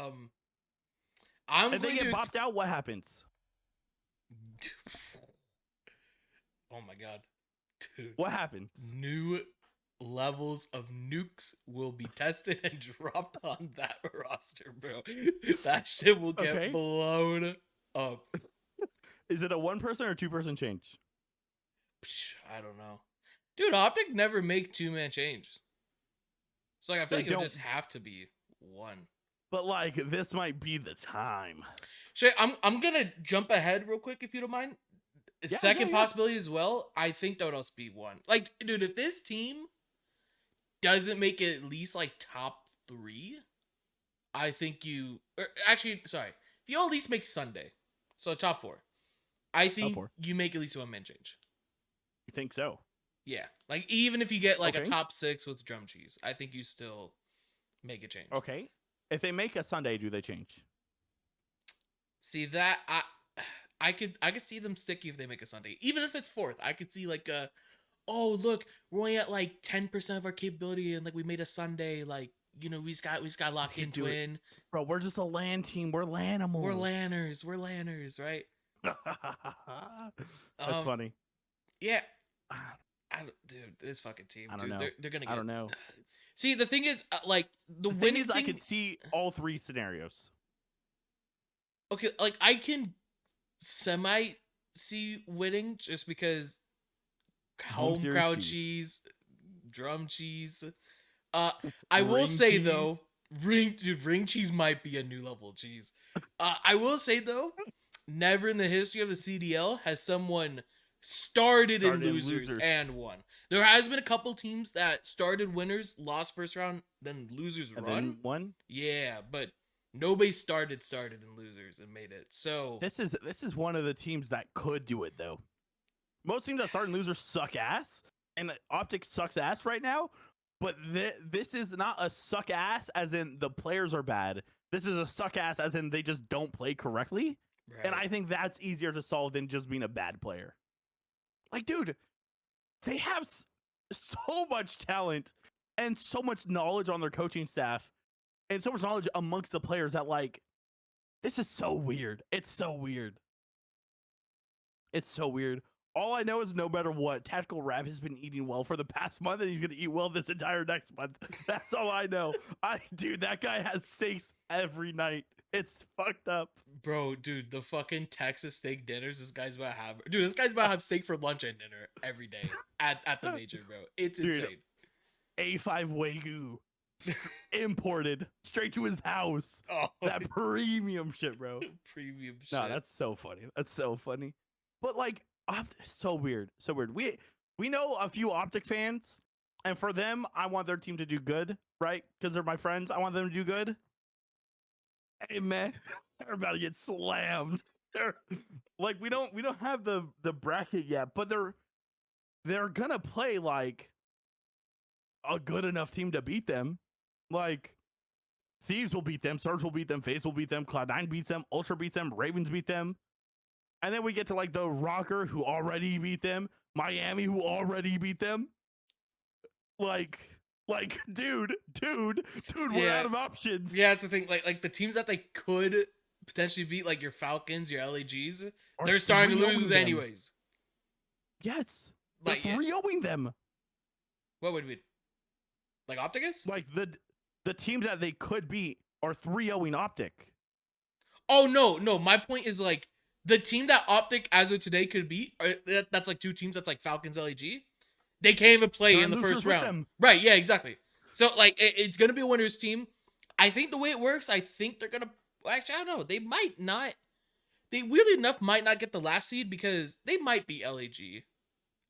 they get bopped out, what happens? Oh my God, dude! What happens? New levels of nukes will be tested and dropped on that roster, bro. That shit will get blown up. Is it a 1-person or 2-person change? I don't know, dude. OpTic never make 2-man changes, so like I feel like it would just have to be 1. But like, this might be the time. Shay, I'm gonna jump ahead real quick if you don't mind. Second possibility as well. I think that would also be 1. Like, dude, if this team doesn't make it at least like top 3, I think you. Actually, sorry. If you at least make Sunday, so top 4, I think you make at least a 1-man change. You think so? Yeah. Like, even if you get like a top 6 with drum cheese, I think you still make a change. Okay. If they make a Sunday, do they change? See that I could see them sticky if they make a Sunday. Even if it's 4th, I could see like oh look, we're only at like 10% of our capability and like we made a Sunday, like, you know, we just got locked in twin. Bro, we're just a LAN team. We're LANimals. We're lanners, right? That's funny. Yeah. Dude, this fucking team, I don't dude, know. they're gonna get. I don't know. See, the thing is, like the The thing winning is, I could see all three scenarios. Okay, like I can semi see winning just because home series crowd cheese. cheese, drum cheese. I will Ring say cheese. though, ring cheese might be a new level of cheese. I will say though, never in the history of the CDL has someone started in losers and won. There has been a couple teams that started winners, lost first round, then losers and run. then won. Yeah, but nobody started in losers and made it. So this is one of the teams that could do it though. Most teams that start in losers suck ass, and OpTic sucks ass right now. But this is not a suck ass as in the players are bad. This is a suck ass as in they just don't play correctly. right. And I think that's easier to solve than just being a bad player. Like, dude, they have so much talent and so much knowledge on their coaching staff and so much knowledge amongst the players that, like, this is so weird. It's so weird. It's so weird. All I know is no matter what, Tactical Rap has been eating well for the past month, and he's going to eat well this entire next month. That's all I know. Dude, that guy has steaks every night. It's fucked up. Bro, dude, the fucking Texas steak dinners this guy's about to have. Dude, this guy's about to have steak for lunch and dinner every day at the major, bro. It's insane. A5 Wagyu imported straight to his house. Oh, that premium shit, bro. Premium shit. No, that's so funny. That's so funny. But like, so weird. So weird. We know a few OpTic fans, and for them, I want their team to do good, right? Because they're my friends. I want them to do good. Hey man, they're about to get slammed. Like we don't have the bracket yet, but they're gonna play like a good enough team to beat them. Like Thieves will beat them, Surge will beat them, FaZe will beat them, Cloud9 beats them, Ultra beats them, Ravens beat them. And then we get to like the ROKKR who already beat them, Miami who already beat them. Like, dude, we're out of options. Yeah, that's the thing. Like the teams that they could potentially beat, like your Falcons, your LEGs, they're starting to lose with anyways. Yes, like 3-0ing them. What would we? Like OpTic is? Like the teams that they could beat are 3-0ing OpTic. Oh no. My point is like the team that OpTic as of today could beat. That's like two teams. That's like Falcons, LEG. They can't even play in the first round. Right, yeah, exactly. So, like, it's going to be a winner's team. I think the way it works, I think they're going to... Actually, I don't know. They might not... They, weirdly enough, might not get the last seed because they might be LAG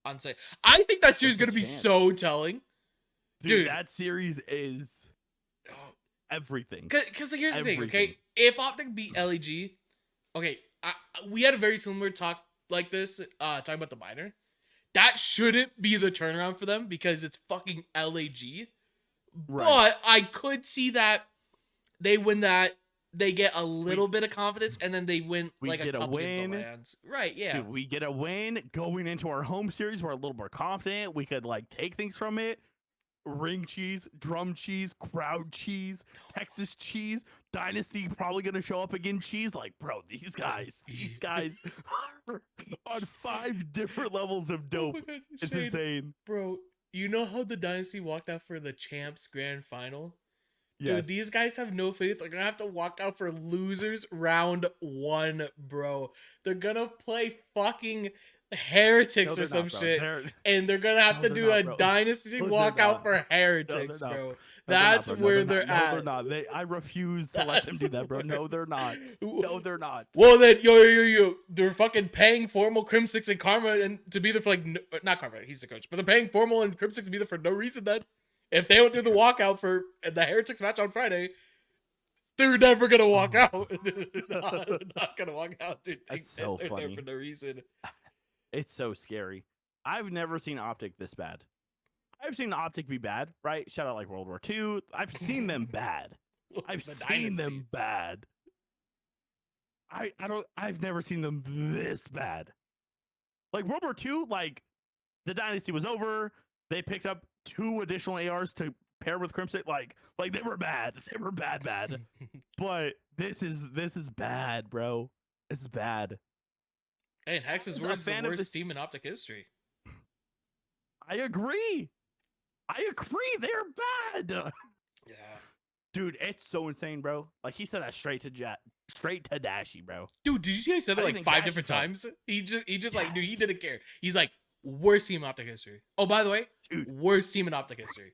on site. I think that series is going to be so telling. Dude, that series is everything. Because here's the thing, okay? If OpTic beat LAG... Okay, we had a very similar talk like this, talking about the minor. That shouldn't be the turnaround for them because it's fucking LAG. Right. But I could see that they win that, they get a little bit of confidence, and then they win like a couple games of lands. Right, yeah. Dude, we get a win going into our home series. We're a little more confident. We could like take things from it. Ring cheese, drum cheese, crowd cheese, Texas cheese, Dynasty probably gonna show up again cheese. Like, bro, these guys are on 5 different levels of dope. Oh God, it's insane. Bro, you know how the Dynasty walked out for the Champs Grand Final? Yes. Dude, these guys have no faith. They're gonna have to walk out for losers round 1, bro. They're gonna play fucking Heretics or some shit, and they're gonna have to do a Dynasty walkout for Heretics, bro. That's where they're at. No, they're not. I refuse to let them do that, bro. No, they're not. No, they're not. Well, then, yo, they're fucking paying Formal, Crimsix, and Karma and to be there for like not Karma, he's the coach, but they're paying Formal and Crimsix to be there for no reason. Then, if they don't do the walkout for the Heretics match on Friday, they're never gonna walk out. They're not gonna walk out, dude. That's so funny. They're there for no reason. It's so scary. I've never seen OpTic this bad. I've seen OpTic be bad, right? Shout out like World War II. I've seen them bad. Them bad. I've never seen them this bad. Like World War II, like the Dynasty was over. They picked up 2 additional ARs to pair with Crimson. Like they were bad. They were bad. But this is bad, bro. This is bad. Hey, and Khhx is the worst team in OpTic history. I agree. They're bad. Yeah. Dude, it's so insane, bro. Like he said that straight to Dashy, bro. Dude, did you see how he said How it do you like think 5 Dashy different felt? times? He just like, dude, he Yes. didn't care. He's like, worst team in OpTic history. Oh, by the way, Dude. worst team in OpTic history.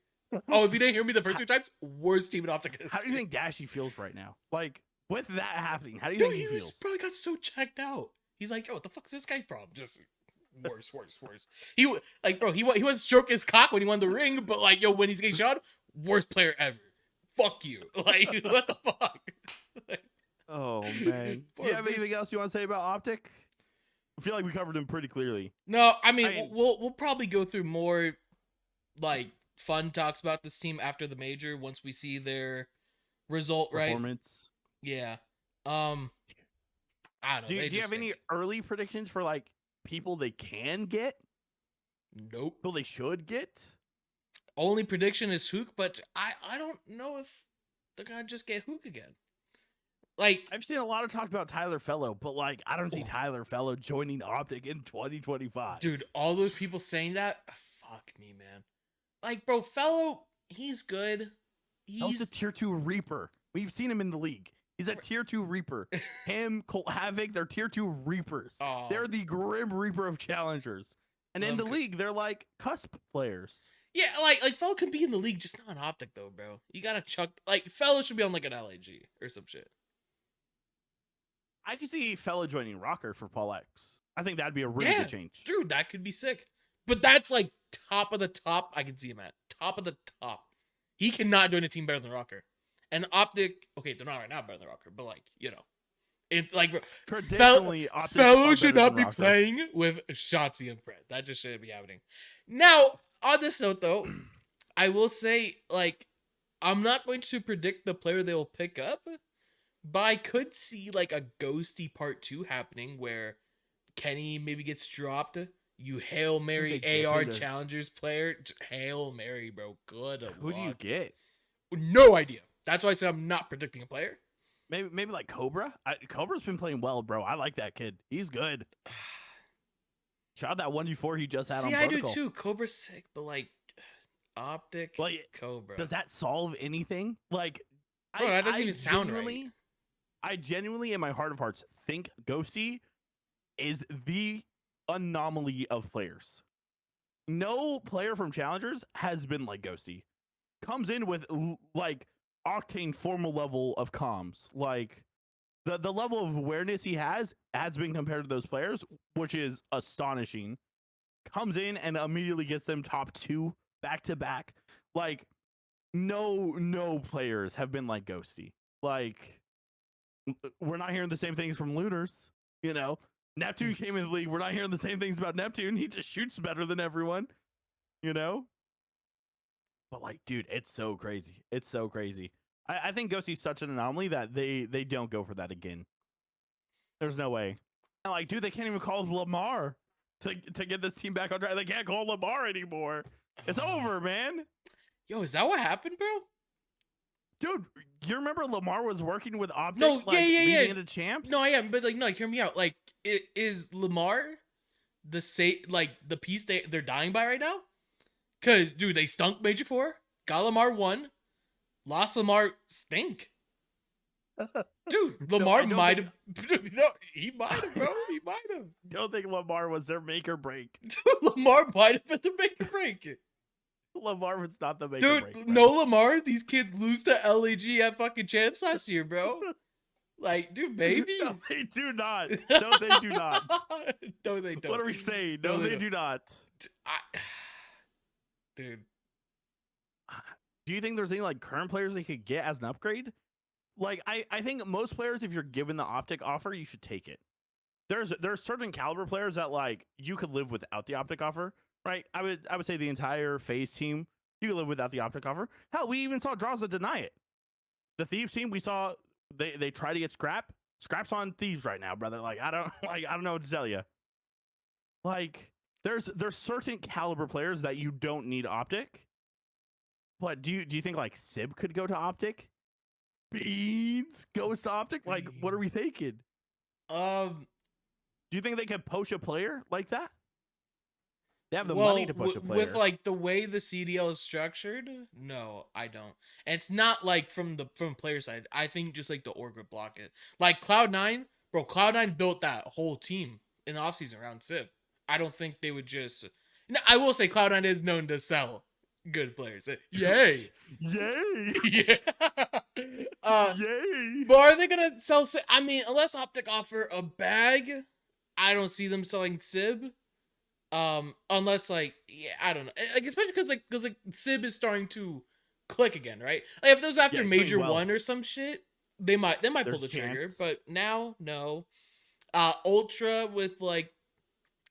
Oh, if you didn't hear me the first 2 times, worst team in OpTic history. How do you think Dashy feels right now? Like with that happening, how do you Dude, think he he feels? was probably got so checked out. He's like, yo, what the fuck's this guy's problem? Just worse. He like, bro, he was stroking his cock when he won the ring, but like, yo, when he's getting shot, worst player ever. Fuck you. Like, what the fuck? Like, Oh man. Do you have anything else you want to say about OpTic? I feel like we covered him pretty clearly. no, I mean, we'll probably go through more like fun talks about this team after the major once we see their result, right? Performance. Yeah. I don't know. Do you have any early predictions for like people they can get? Nope. People they should get? Only prediction is Huke, but I don't know if they're gonna just get Huke again. Like, I've seen a lot of talk about Tyler Fellow, but like I don't see Tyler Fellow joining OpTic in 2025. dude, all those people saying that, fuck me, man. Like, bro, Fellow, he's good. He's a tier 2 Reaper. We've seen him in the league. He's a tier 2 Reaper. Him, KuavoKenny, they're tier 2 Reapers. Oh. They're the Grim Reaper of challengers. And in the league, they're like cusp players. Yeah, like Fellow can be in the league, just not on OpTic though, bro. You gotta chuck like Fellow should be on like an LAG or some shit. I can see Fellow joining ROKKR for Paul X. I think that'd be a really good change. Dude, that could be sick. But that's like top of the top. I can see him at top of the top. He cannot join a team better than ROKKR. And OpTic, okay, they're not right now better than ROKKR, but like, you know, it like traditionally Fellow should not be playing with Shotzzy and Fred. That just shouldn't be happening. Now, on this note though, I will say like I'm not going to predict the player they will pick up, but I could see like a ghosty part 2 happening where Kenny maybe gets dropped. You Hail Mary AR challengers player. Hail Mary, bro. Good luck. Who do you get? No idea. That's why I said I'm not predicting a player. Maybe like Cobra. Cobra's been playing well, bro. I like that kid. He's good. Shout out that 1v4 he just had on Protocol. I do too. Cobra's sick, but like OpTic, like, Cobra. Does that solve anything? Like, bro, that doesn't even sound right. I genuinely, in my heart of hearts, think Ghosty is the anomaly of players. No player from Challengers has been like Ghosty. Comes in with like Octane formal level of comms. Like the level of awareness he has been compared to those players, which is astonishing. Comes in and immediately gets them top 2 back to back. Like no players have been like Ghosty. Like we're not hearing the same things from Lunars, you know. Neptune came in the league. We're not hearing the same things about Neptune. He just shoots better than everyone, you know? But like, dude, it's so crazy. It's so crazy. I think Ghosty's such an anomaly that they don't go for that again. There's no way. And like, dude, they can't even call Lamar to get this team back on track. They can't call Lamar anymore. It's over, man. Yo, is that what happened, bro? Dude, you remember Lamar was working with OpTic? No, like, yeah. Into champs? No, I am, but like, no, hear me out. Like, is Lamar the piece they're dying by right now? Cause, dude, they stunk Major 4, got Lamar 1, lost Lamar stink. Dude, Lamar might have. No, he might have, bro. He might have. Don't think Lamar was their make or break. Dude, Lamar might have been the make or break. Lamar was not the make or break. Dude, no Lamar. These kids lose to LAG at fucking champs last year, bro. Like, dude, maybe. No, they do not. No, they do not. No, they don't. What are we saying? No, they do not. Dude. Do you think there's any like current players they could get as an upgrade? Like, I think most players, if you're given the OpTic offer, you should take it. There's certain caliber players that like you could live without the OpTic offer. Right, I would say the entire FaZe team you could live without the OpTic offer. Hell, we even saw Draza deny it. The Thieves team, we saw they try to get Scrap. Scrap's on Thieves right now, brother. Like I don't know what to tell you. Like there's certain caliber players that you don't need OpTic. But do you think like Sib could go to OpTic? Beans goes to OpTic. Like what are we thinking? Do you think they could poach a player like that? They have the Well, money to push a player. with like the way the CDL is structured, no, I don't. And it's not like from player side. I think just like the org would block it. Like Cloud9, bro, Cloud9 built that whole team in the offseason around Simp. I don't think they would just. No, I will say Cloud9 is known to sell good players. Yay. Yay. Yeah. Yay. But are they gonna sell? I mean, unless OpTic offer a bag, I don't see them selling Sib. Unless like, yeah, I don't know, like especially because Sib is starting to click again, right? Like if this was after Major One or some shit, they might pull the trigger. But now, no. Ultra with like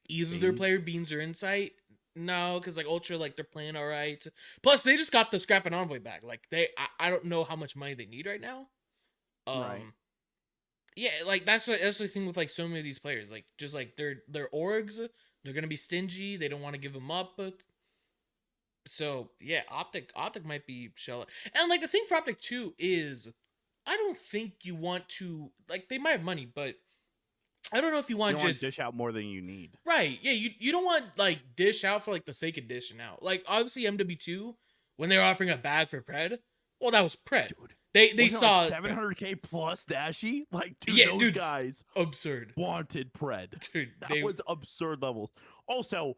either their player Beans or Insight. No, because like Ultra, like they're playing all right. Plus, they just got the Scrap and Envoy back. Like I don't know how much money they need right now. Right. Yeah, like that's the thing with like so many of these players. Like just like their orgs, they're gonna be stingy. They don't want to give them up. But so yeah, OpTic might be shell. And like the thing for OpTic too is, I don't think you want to like they might have money, but I don't know if you want to just dish out more than you need. Right. Yeah, you don't want like dish out for like the sake of dishing out. Like obviously MW2 when they were offering a bag for Pred, well that was Pred. Dude, they saw like 700k plus Dashy. Like dude, yeah, those guys absurd wanted Pred. Dude, that was absurd levels. Also,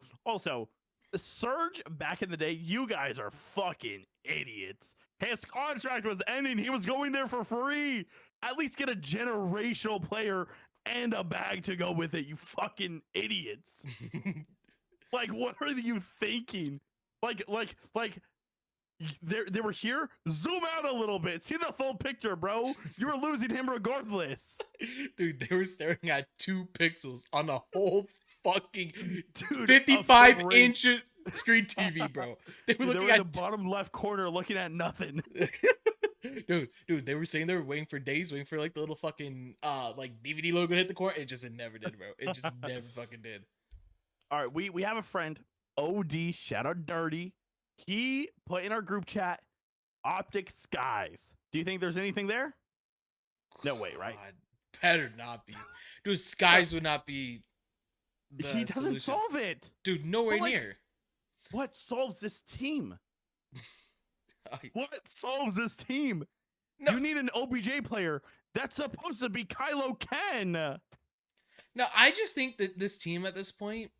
the Surge back in the day, you guys are fucking idiots. His contract was ending. He was going there for free. At least get a generational player and a bag to go with it, you fucking idiots. Like, what are you thinking? Like, they were here. Zoom out a little bit. See the full picture, bro. You were losing him regardless. Dude, they were staring at 2 pixels on the whole fucking 55-inch screen TV, bro. They were looking at the bottom left corner, looking at nothing. Dude, they were saying they were waiting for like the little fucking like DVD logo to hit the corner. It never did, bro. It just never fucking did. All right, we have a friend, OD, shout out Dirty. He put in our group chat, OpTic Skies. Do you think there's anything there? No way, right? God, better not be. Dude, Skies would not be the He doesn't solution. solve it. Dude, nowhere near. What solves this team? What solves this team? No. You need an OBJ player. That's supposed to be KuavoKenny. No, I just think that this team at this point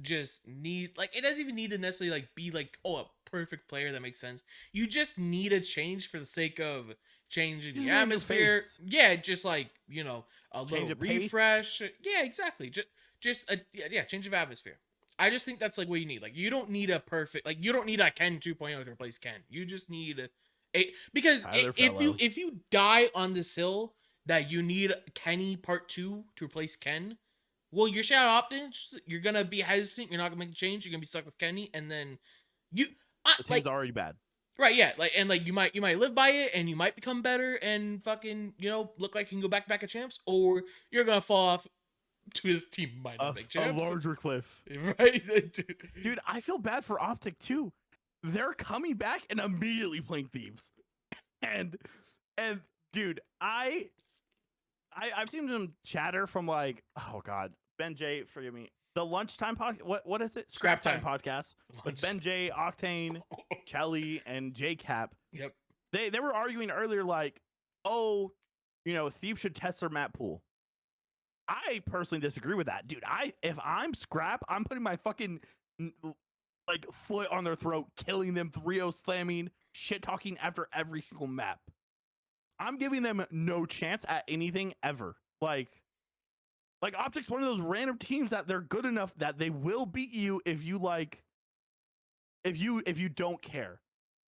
just need like it doesn't even need to necessarily like be like a perfect player that makes sense. You just need a change for the sake of changing the atmosphere. Yeah, just like a little refresh. Yeah, exactly. Just a change of atmosphere. I just think that's like what you need. Like you don't need a perfect you don't need a Ken 2.0 to replace Ken. You just need because if you die on this hill that you need Kenny Part 2 to replace Ken, well, your shadow options, you're gonna be hesitant. You're not gonna make a change. You're gonna be stuck with Kenny, and then the team's already bad. Right? Yeah. You might live by it, and you might become better, and fucking look like you can go back at champs, or you're gonna fall off to his team might not make champs. A larger cliff. Right, dude. I feel bad for OpTic too. They're coming back and immediately playing Thieves, and dude, I've seen some chatter from like, oh god, Ben J, forgive me, the lunchtime podcast. What is it? Scrap time podcast with Ben J, Octane, Chelly, and JKap. Yep. They were arguing earlier like, oh, Thieves should test their map pool. I personally disagree with that, dude. If I'm Scrap, I'm putting my fucking like foot on their throat, killing them, 3-0 slamming, shit talking after every single map. I'm giving them no chance at anything ever. Like OpTic's one of those random teams that they're good enough that they will beat you if you don't care.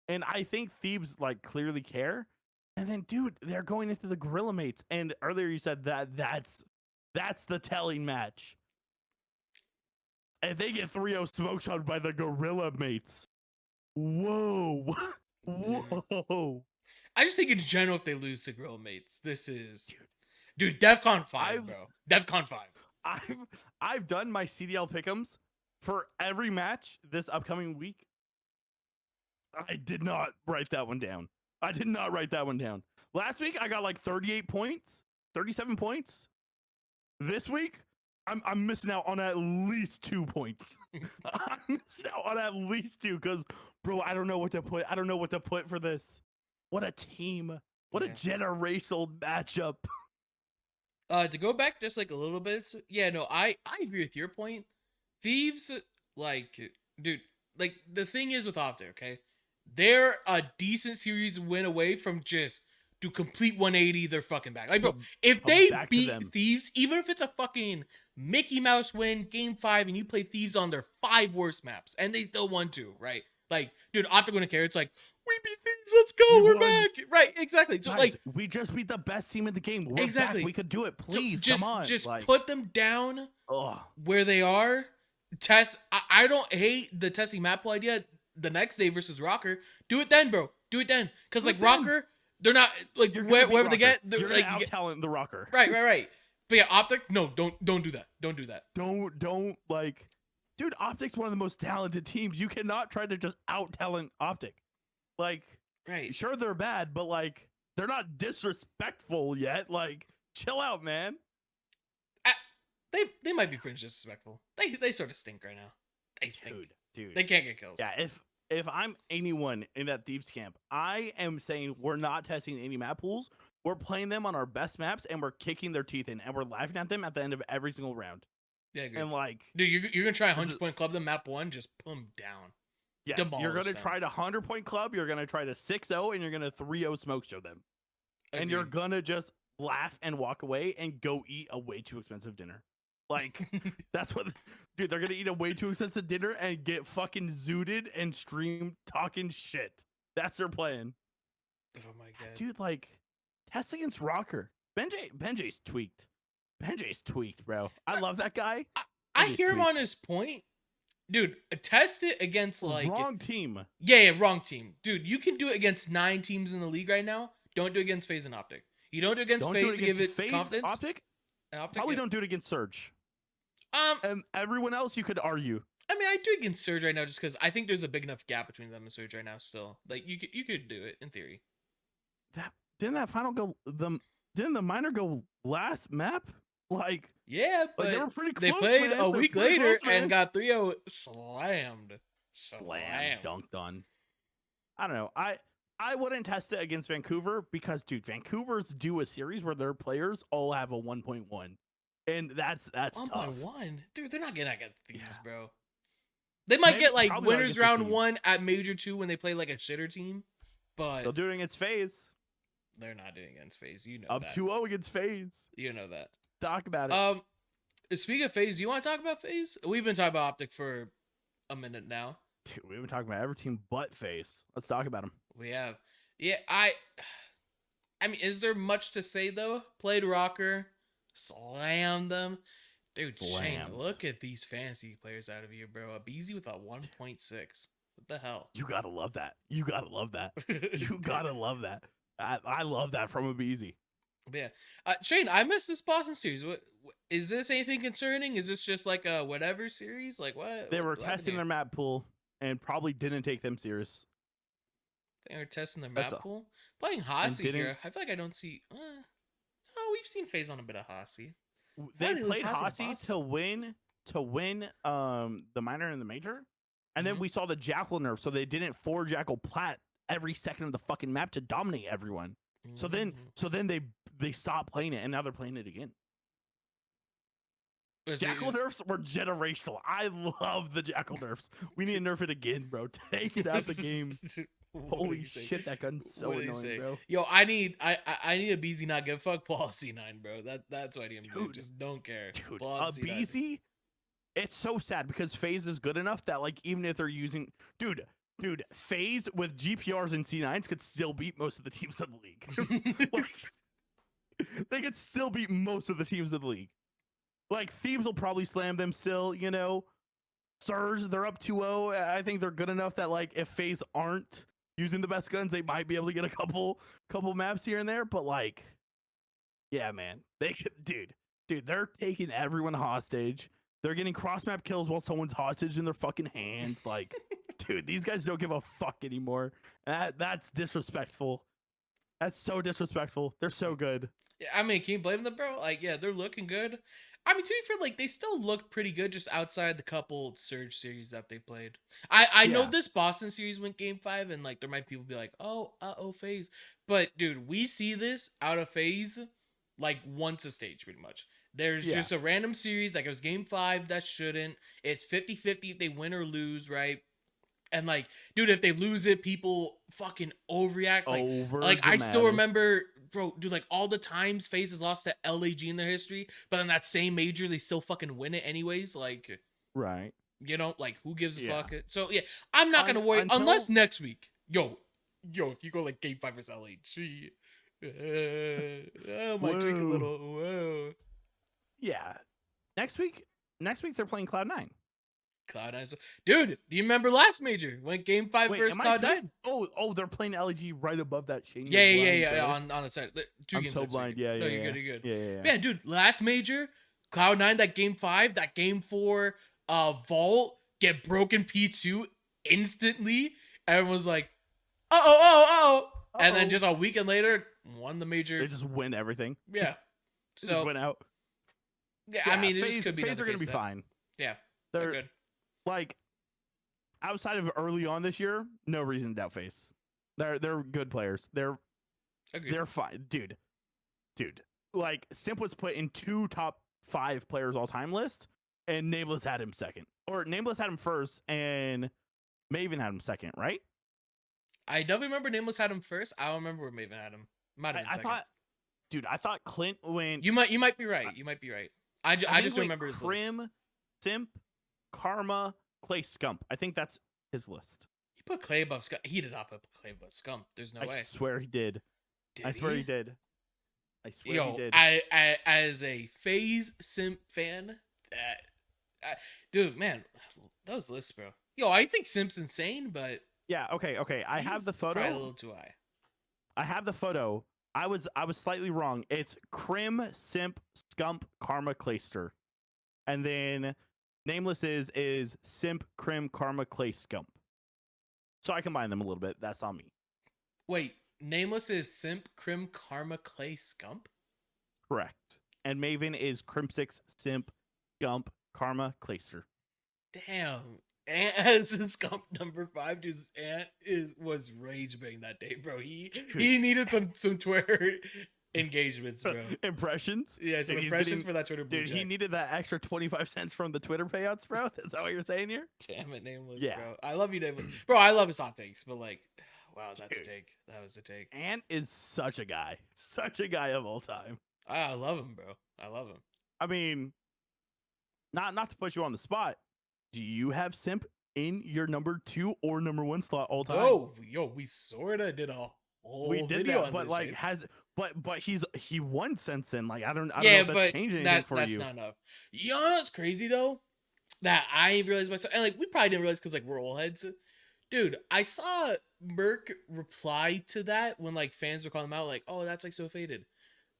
And I think Thieves like clearly care. And then, dude, they're going into the Gorilla mates. And earlier you said that's the telling match. And they get 3-0 smoke shot by the Gorilla mates. Whoa. Whoa. I just think in general, if they lose to Gorilla mates, this is dude, DEFCON 5, bro. DEFCON 5. I've done my CDL pick'ems for every match this upcoming week. I did not write that one down. Last week I got like 38 points, 37 points. This week I'm missing out on at least 2 points. I'm missing out on at least 2 because, bro, I don't know what to put. I don't know what to put for this. What a team. What a generational matchup. To go back just like a little bit, yeah, no, I agree with your point. Thieves, like, dude, like the thing is with OpTic, okay, they're a decent series win away from just to complete 180. They're fucking back. Like, bro, if they beat Thieves, even if it's a fucking Mickey Mouse win, game 5, and you play Thieves on their 5 worst maps, and they still won 2, right? Like, dude, OpTic wouldn't care. It's like, we beat Thieves, let's go, we're back. Right, exactly. So, guys, like, we just beat the best team in the game. We're exactly back. We could do it. Please, so come on. Just like, put them down where they are. Test. I don't hate the testing map pool idea. The next day versus ROKKR, do it then, bro. Do it then, because like ROKKR, they're not like wherever they get. You're like, gonna out-talent the ROKKR. Right. But yeah, OpTic, no, don't do that. Don't do that. Don't like, dude. OpTic's one of the most talented teams. You cannot try to just out-talent OpTic. Like, right? Sure, they're bad, but like, they're not disrespectful yet. Like, chill out, man. They might be pretty disrespectful. They sort of stink right now. They stink, dude. They can't get kills. Yeah, if I'm anyone in that Thieves camp, I am saying we're not testing any map pools. We're playing them on our best maps, and we're kicking their teeth in, and we're laughing at them at the end of every single round. Yeah, good. And like, dude, you're gonna try 100-point club them map 1, just put them down. Yes, you're gonna try to 100-point club. You're gonna try to 6-0, and you're gonna 3-0 smoke show them. Agreed. And you're gonna just laugh and walk away and go eat a way too expensive dinner. Like, that's what, dude, they're gonna eat a way too expensive dinner and get fucking zooted and stream talking shit. That's their plan. Oh my god, dude, like, test against ROKKR. Benjay's tweaked. Benjay's tweaked, bro. I love that guy. I hear him on his point. Dude, test it against like wrong team. Yeah, wrong team. Dude, you can do it against 9 teams in the league right now. Don't do it against FaZe and OpTic. You don't do it against FaZe to give it confidence. OpTic? Probably don't do it against Surge. And everyone else you could argue. I mean, I do it against Surge right now just because I think there's a big enough gap between them and Surge right now. Still, like you could do it in theory. Didn't the minor go last map? Like, yeah, but they were pretty close. They played man. a week later and got 3-0 slammed, dunked on. I don't know. I wouldn't test it against Vancouver because, dude, Vancouver's do a series where their players all have a 1.1. And that's 1.1, dude. They're not getting that Thieves, bro. They might get like winners round 1 at Major 2 when they play like a shitter team, but they'll do it against FaZe. They're not doing it against FaZe. You know up that. 2-0 against FaZe. You know that. Talk about it. Speaking of FaZe, do you want to talk about FaZe? We've been talking about OpTic for a minute now. Dude, we've been talking about every team but FaZe. Let's talk about them. We have. Yeah, I mean, is there much to say though? Played ROKKR, slammed them. Dude, Shane, look at these fantasy players out of you, bro. aBeZy with a 1.6. What the hell? You gotta love that. You gotta love that. You gotta love that. I love that from aBeZy. Yeah. Shane, I missed this Boston series. What is this anything concerning? Is this just like a whatever series? Like what? They were testing their map pool and probably didn't take them serious. They were testing their map pool. Playing Hossy here. I feel like I don't see. Oh, we've seen FaZe on a bit of Hossy. They played Hossy to win the minor and the major, and then we saw the Jackal nerf, so they didn't 4 Jackal plat every second of the fucking map to dominate everyone. So then they stopped playing it, and now they're playing it again. Jackal nerfs were generational. I love the Jackal nerfs. We need to nerf it again, bro. Take it out the game. Holy shit, that gun's so annoying, bro. Yo, I need aBeZy not give a fuck policy 9, bro. That's what I need to do. Just don't care. Dude, aBeZy, it's so sad because FaZe is good enough that like even if they're using dude, FaZe with GPRs and C9s could still beat most of the teams in the league. Like, they could still beat most of the teams in the league. Like, Thieves will probably slam them still, you know. Surge, they're up 2-0. I think they're good enough that like if FaZe aren't using the best guns, they might be able to get a couple maps here and there. But like, yeah, man, they could, dude, they're taking everyone hostage. They're getting cross map kills while someone's hostage in their fucking hands. Like, dude, these guys don't give a fuck anymore. That's disrespectful. That's so disrespectful. They're so good. I mean, can you blame them, bro? Like, yeah, they're looking good. I mean, to be fair, like they still look pretty good just outside the couple Surge series that they played. I know Yeah. this Boston series went game 5, and like there might people be like, oh, FaZe. But dude, we see this out of FaZe like once a stage, pretty much. There's Yeah. just a random series that goes game 5 that shouldn't. It's 50-50 if they win or lose, right? And like, dude, if they lose it, people fucking overreact. Like I still Over-dramatic. remember, bro, dude, like all the times FaZe has lost to LAG in their history, but in that same major, they still fucking win it anyways. Like, Right. you know, like who gives a Yeah. fuck? So yeah, I'm not gonna worry Until- unless next week, yo, if you go like game 5 versus LAG, oh, might tweak a Whoa. little. Whoa. Yeah. Next week they're playing Cloud9. Cloud9, dude. Do you remember last major when game 5 Wait, versus am I Cloud9? Oh, they're playing LG right above that chain. Yeah. On the side, I'm so blind. Yeah, No, yeah, you're good. Yeah. Man, dude, last major, Cloud9, that game 5, that game 4, Vault get broken P2 instantly. Everyone's like, and then just a weekend later, won the major. They just win everything. Yeah. They So just went out. yeah, I mean, it just could be FaZe are going to be fine. Yeah, They're good. like outside of early on this year, no reason to doubt FaZe. They're good players. They're fine, dude. Like Simp was put in 2 top 5 players all time list, and Nameless had him second, or Nameless had him first, and Maven had him second, right? I definitely remember Nameless had him first. I don't remember where Maven had him. Might have been second. I thought Clint went. You might be right. I just don't remember his list. Simp, Karma, Clay, Scump. I think that's his list. He put Clay above Scump. He did not put Clay above Scump. There's no way. I swear he did. I swear he did. He did. I as a FaZe Simp fan, dude, man, those lists, bro. Yo, I think Simp's insane, but yeah, okay. I have the photo. Probably a little too high. I have the photo. I was slightly wrong. It's Crim, Simp, Scump, Karma, Clayster, and then Nameless is Simp, Crim, Karma, Clay, Scump. So I combine them a little bit. That's on me. Wait, Nameless is Simp, Crim, Karma, Clay, Scump? Correct. And Maven is Crimsix, Simp, Scump, Karma, Clayster. Damn. Ant has his Scump number 5. Dude's Ant was rage bang that day, bro. He needed some Twitter engagements, bro. Impressions? Yeah, some impressions for that Twitter blue Dude, check. he needed that extra 25 cents from the Twitter payouts, bro. Is that what you're saying here? Damn it, Nameless, Yeah. bro. I love you, Nameless. Bro, I love his hot takes, but like, wow, that's a take. That was a take. Ant is such a guy. Such a guy of all time. I love him, bro. I love him. I mean, not to put you on the spot, do you have Simp in your number 2 or number 1 slot all time? Oh, yo, we sorta did a whole video on but this like shit. but he won since then. Like I don't know if but that's changing anything for that's you. not enough. You know what's crazy though? That I realized myself, and like we probably didn't realize because like we're old heads. Dude, I saw Merc reply to that when like fans were calling him out, like, oh, that's like so faded.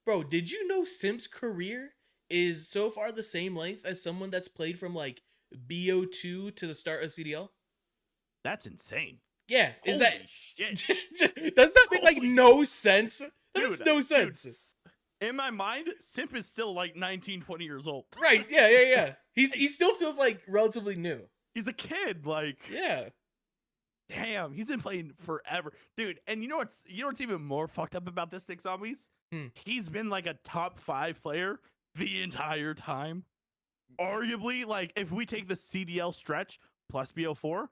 Bro, did you know Simp's career is so far the same length as someone that's played from like BO2 to the start of CDL? That's insane. Yeah, Holy shit. Doesn't that make like no sense? That makes Dude, no sense. In my mind, Simp is still like 19, 20 years old. Right, yeah. He still feels like relatively new. He's a kid, like Yeah. Damn, he's been playing forever. Dude, and you know what's even more fucked up about this, Nick Zombies? He's been like a top 5 player the entire time. Arguably, like if we take the CDL stretch plus BO4,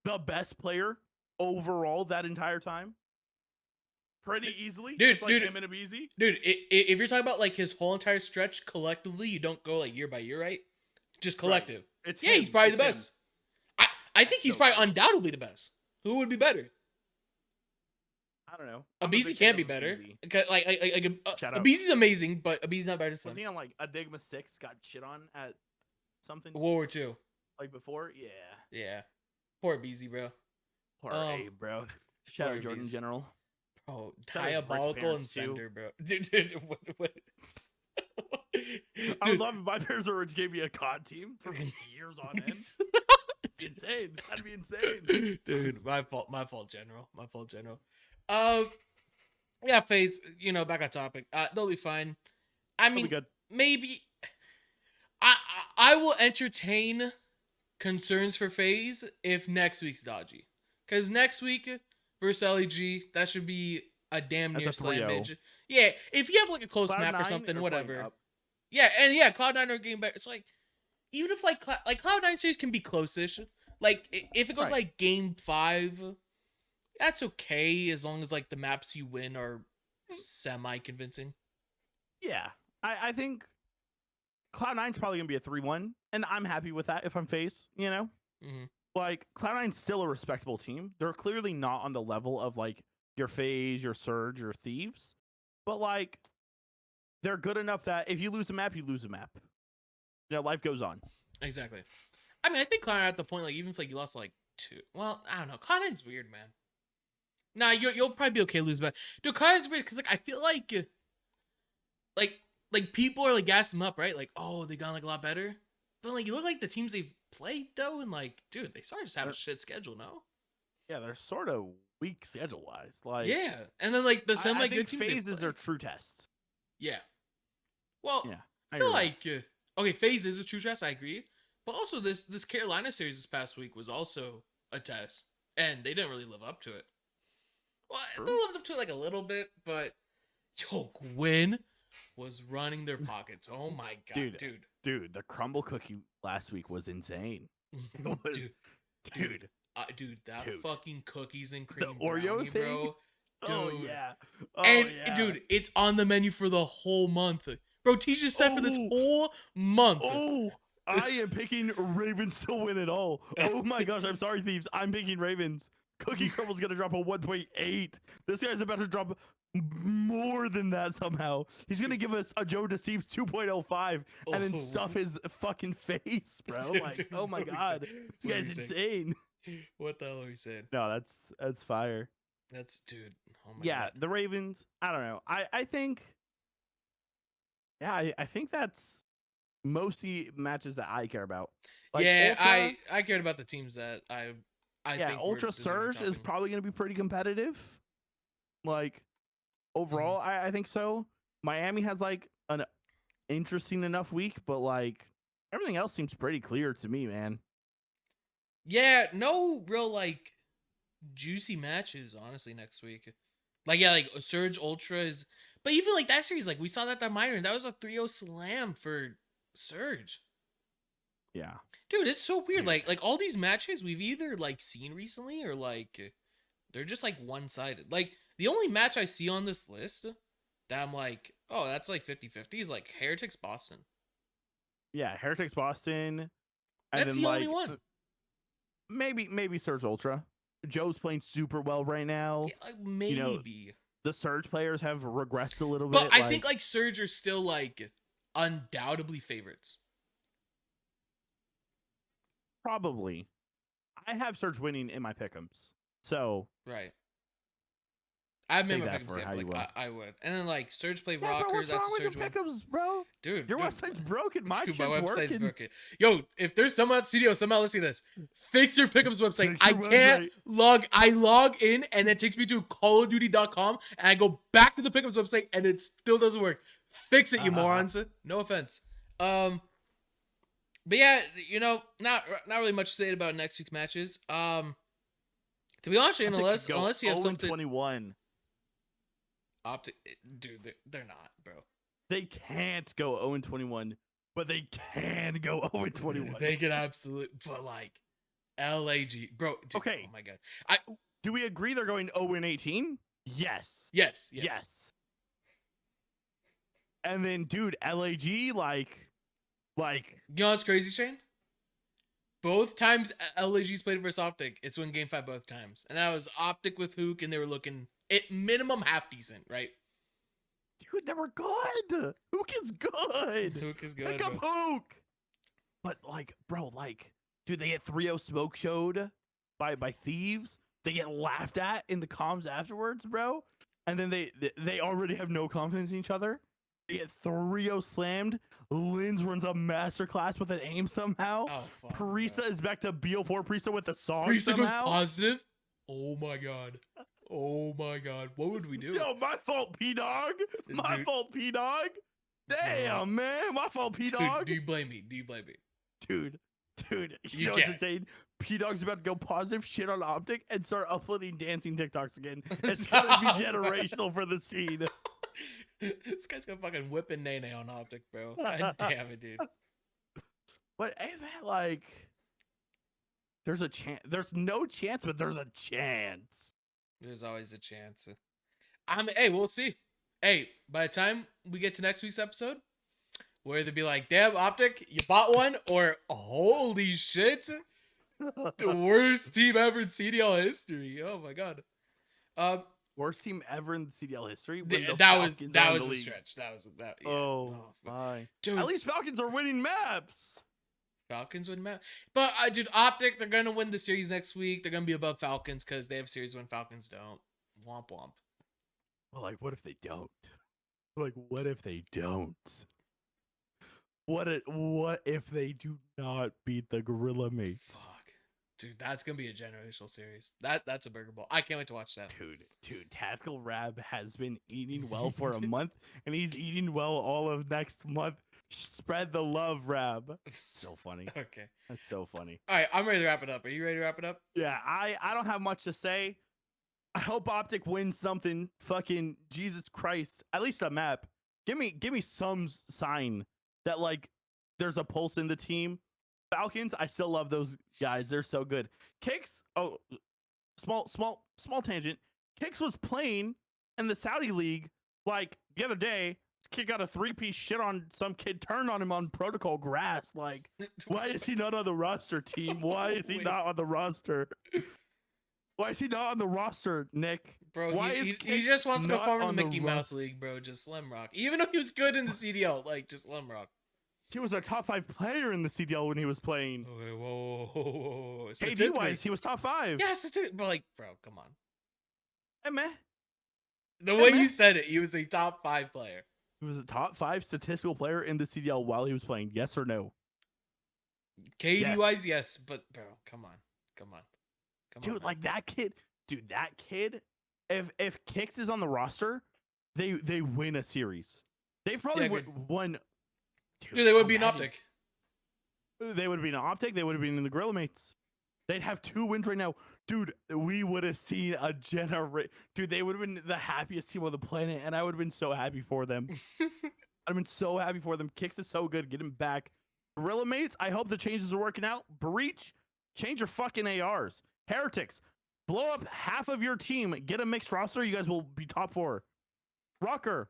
the best player overall that entire time. Pretty easily. Dude, him and aBeZy. Dude, if you're talking about like his whole entire stretch collectively, you don't go like year by year, right? Just collective. Right. Yeah, he's probably the best. I think he's probably undoubtedly the best. Who would be better? I don't know. aBeZy can be better. Like aBeZy's amazing, but aBeZy's not better than Simp. Was he on like Enigma 6? Got shit on at something? World War II. Like before? Yeah. Yeah. Poor aBeZy, bro. Poor bro. Shout out Jordan General. Oh, diabolical and Sender, bro. Dude, what? I would love if my parents were rich, gave me a COD team for years on end. Insane. That'd be insane. Dude, my fault, General. Yeah, FaZe, you know, back on topic. They'll be fine. I They'll be mean, good. maybe I will entertain concerns for FaZe if next week's dodgy. Because next week versus LEG, that should be a damn That's near a 3-0. slammage. Yeah, if you have like a close map or Cloud9 something, are playing whatever. up. Yeah, and yeah, Cloud9 are getting better. It's like, even if like Cloud9 series can be close-ish. Like, if it goes Right. like game 5, that's okay as long as like the maps you win are semi-convincing. Yeah. I think Cloud9's probably going to be a 3-1, and I'm happy with that if I'm FaZe, you know? Mm-hmm. Like, Cloud9's still a respectable team. They're clearly not on the level of, like, your FaZe, your Surge, your Thieves. But, like, they're good enough that if you lose a map, you lose a map. You know, life goes on. Exactly. I mean, I think Cloud9 at the point, like, even if like you lost like 2. Well, I don't know. Cloud9's weird, man. Nah, you'll probably be okay losing, but dude, Cloud9's weird because like I feel like people are like gassing them up, right? Like, oh, they got like a lot better. But like you look like the teams they've played though, and like, dude, they sort of just have a shit schedule, no? Yeah, they're sort of weak schedule-wise. Like, Yeah, and then like the I semi-good think teams. FaZe is their true test. Yeah. Well, Yeah, I feel like okay, FaZe is a true test. I agree, but also this Carolina series this past week was also a test, and they didn't really live up to it. Well, True. they lived up to it like a little bit, but yo, Gwyn was running their pockets. Oh my god, dude, the crumble cookie last week was insane. Dude, that fucking cookies and cream the Oreo brownie, thing? bro. Dude. Oh yeah. Oh, And yeah. dude, it's on the menu for the whole month. Bro, T's just set for this whole month. Oh, I am picking Ravens to win it all. Oh my gosh, I'm sorry, Thieves. I'm picking Ravens. Cookie Crumble's gonna drop a 1.8. This guy's about to drop more than that somehow. He's gonna give us a Joe Deceives 2.05 and then stuff his fuccking face, bro. Like, oh my god, this guy's insane. What the hell are we saying? No, that's fire. That's dude. Oh my Yeah, god. the Ravens. I don't know. I think. Yeah, I think that's mostly matches that I care about. Like, yeah, Ultra, I cared about the teams that I yeah, think Ultra Surge is probably going to be pretty competitive. Like, overall, I think so. Miami has like an interesting enough week, but like everything else seems pretty clear to me, man. Yeah, no real like juicy matches honestly next week. Like yeah, like Surge Ultra is, but even like that series, like we saw that minor, and that was a 3-0 slam for Surge. Yeah, dude, it's so weird. Dude. Like all these matches we've either like seen recently or like they're just like one-sided. Like the only match I see on this list that I'm like, oh, that's like 50-50 is like Heretics Boston. Yeah, Heretics Boston. That's the only one. Maybe Surge Ultra. Joe's playing super well right now. Yeah, like maybe. You know, the Surge players have regressed a little but bit. But I think like Surge are still like undoubtedly favorites. Probably. I have Surge winning in my pick'ems. So right. I remember that for how you will. I would. And then like Surge play yeah, ROKKR, bro, what's that's wrong a Surge with your pick'ems, bro. Dude, your website's broken. My shit's website's working. broken. Yo, if there's someone at studio somehow listening to this, fix your pick'ems website. Fix your website. I log in and it takes me to callofduty.com and I go back to the pick'ems website and it still doesn't work. Fix it, you morons. No offense. But yeah, you know, not really much to say about next week's matches. To be honest, unless you have something 21. OpTic, dude, they're not, bro. They can't go 0-21, but they can go 0-21. They can absolutely, but like LAG, bro. Dude, okay. Oh my god. Do we agree they're going 0-18? Yes. Yes. And then, dude, LAG, like, you know what's crazy, Shane? Both times LAG's played versus OpTic, it's win game 5 both times. And that was OpTic with Huke, and they were looking at minimum half decent, right? Dude, they were good. Huke is good. Huke is good. Pick up Huke. But, like, bro, like, dude, they get 3-0 smoke showed by Thieves. They get laughed at in the comms afterwards, bro. And then they already have no confidence in each other. They get 3-0 slammed. Linz runs a masterclass with an aim somehow. Oh, fuck, Priestahh is back to BO4 Priestahh with the song Priestahh somehow. goes positive. Oh my god. Oh my god, what would we do? Yo, my fault, P-Dog. My Dude. fault, P-Dog. Damn, man. My fault, P-Dog. Do you blame me? Do you blame me? Dude, You know what's can't. insane? P-Dog's about to go positive shit on OpTic and start uploading dancing TikToks again. It's Stop, gonna be stop. generational for the scene. This guy's gonna fucking whipping Nene on OpTic, bro. God damn it, dude. But hey, man, like, there's a chance. There's no chance, but there's a chance. There's always a chance. Hey, we'll see. Hey, by the time we get to next week's episode, we'll either be like, damn, OpTic, you bought one, or holy shit, the worst team ever in CDL history. Oh my god. Worst team ever in the CDL history. That was a stretch. That was that. Yeah. Oh my. Dude, At least Falcons are winning maps. Falcons win map. But dude, OpTic, they're gonna win the series next week. They're gonna be above Falcons because they have series when Falcons don't. Womp womp. Well, like, what if they don't? Like, what if they don't? What if they do not beat the Gorilla Mates? Fuck. Dude, that's gonna be a generational series. That's a burger bowl. I can't wait to watch that. Dude, Tactical Rab has been eating well for a month, and he's eating well all of next month. Spread the love, Rab. So funny. Okay. That's so funny. All right, I'm ready to wrap it up. Are you ready to wrap it up? Yeah, I don't have much to say. I hope OpTic wins something. Fucking Jesus Christ. At least a map. Give me some sign that, like, there's a pulse in the team. Falcons, I still love those guys. They're so good. Khhx, oh, small tangent. Khhx was playing in the Saudi League, like, the other day. Kid got a 3-piece shit on some kid, turned on him on protocol grass. Like, why is he not on the roster, team? Why is he not on the roster? Why is he not on the roster, Nick? Bro, why he just wants to go forward in the Mickey Mouse Mouse League, bro. Just Slim Rock. Even though he was good in the CDL, like, just Slim Rock. He was a top 5 player in the CDL when he was playing. Okay, whoa. KD wise, he was top 5. Yeah, but like, bro, come on. Hey, man. The way you said it, he was a top 5 player. He was a top 5 statistical player in the CDL while he was playing. Yes or no? KD wise, yes, but bro, come on. Dude, like that kid. If Khhx is on the roster, they win a series. They probably won. Dude, they would be an OpTic. They would be an OpTic. They would have been in the Gorilla Mates. They'd have 2 wins right now. Dude, we would have seen a Dude, they would have been the happiest team on the planet, and I would have been so happy for them. I'd have been so happy for them. Khhx is so good. Get him back. Gorilla Mates, I hope the changes are working out. Breach, change your fucking ARs. Heretics, blow up half of your team. Get a mixed roster. You guys will be top 4. ROKKR,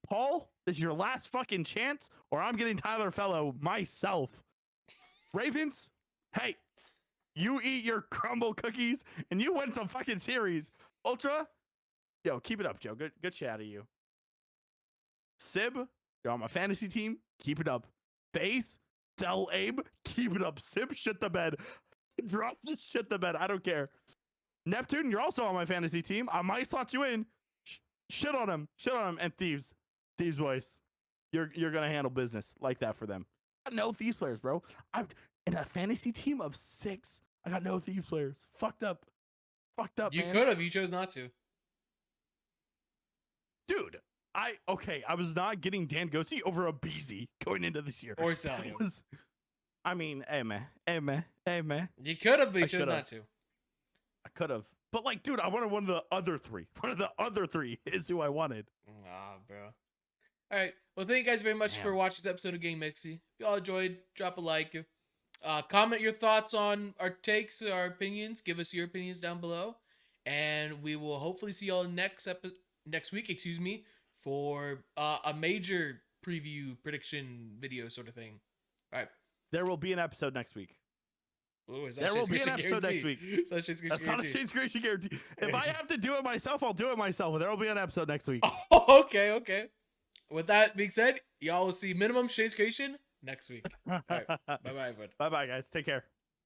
Paul, this is your last fucking chance, or I'm getting Tyler Fellow myself. Ravens, hey, you eat your crumble cookies, and you win some fucking series. Ultra, yo, keep it up, Joe. Good shit out of you. Sib, you're on my fantasy team. Keep it up. FaZe, sell Abe. Keep it up. Sib, shit the bed. Drop the shit the bed. I don't care. Neptune, you're also on my fantasy team. I might slot you in. Shit on him. And Thieves voice. You're gonna handle business like that for them. I got no Thieves players, bro. In a fantasy team of 6. I got no Thieves players. Fucked up. You man. could have. You chose not to. Dude, I was not getting Dan Ghosty over aBeZy going into this year. Or selling him. I mean, hey man. You could have, but you chose not to. I could have. But like, dude, I wanted one of the other 3. One of the other 3 is who I wanted. Bro. All right. Well, thank you guys very much for watching this episode of Getting Mixy. If y'all enjoyed, drop a like. Comment your thoughts on our takes, our opinions. Give us your opinions down below. And we will hopefully see y'all next week, for a major preview prediction video sort of thing. All right. There will be an episode next week. Ooh, is that there will be an episode next week. That's not a Shane Screechy guarantee. If I have to do it myself, I'll do it myself. There will be an episode next week. Oh, okay. With that being said, y'all will see minimum Shane's creation next week. All right. Bye-bye, everyone. Bye-bye, guys. Take care.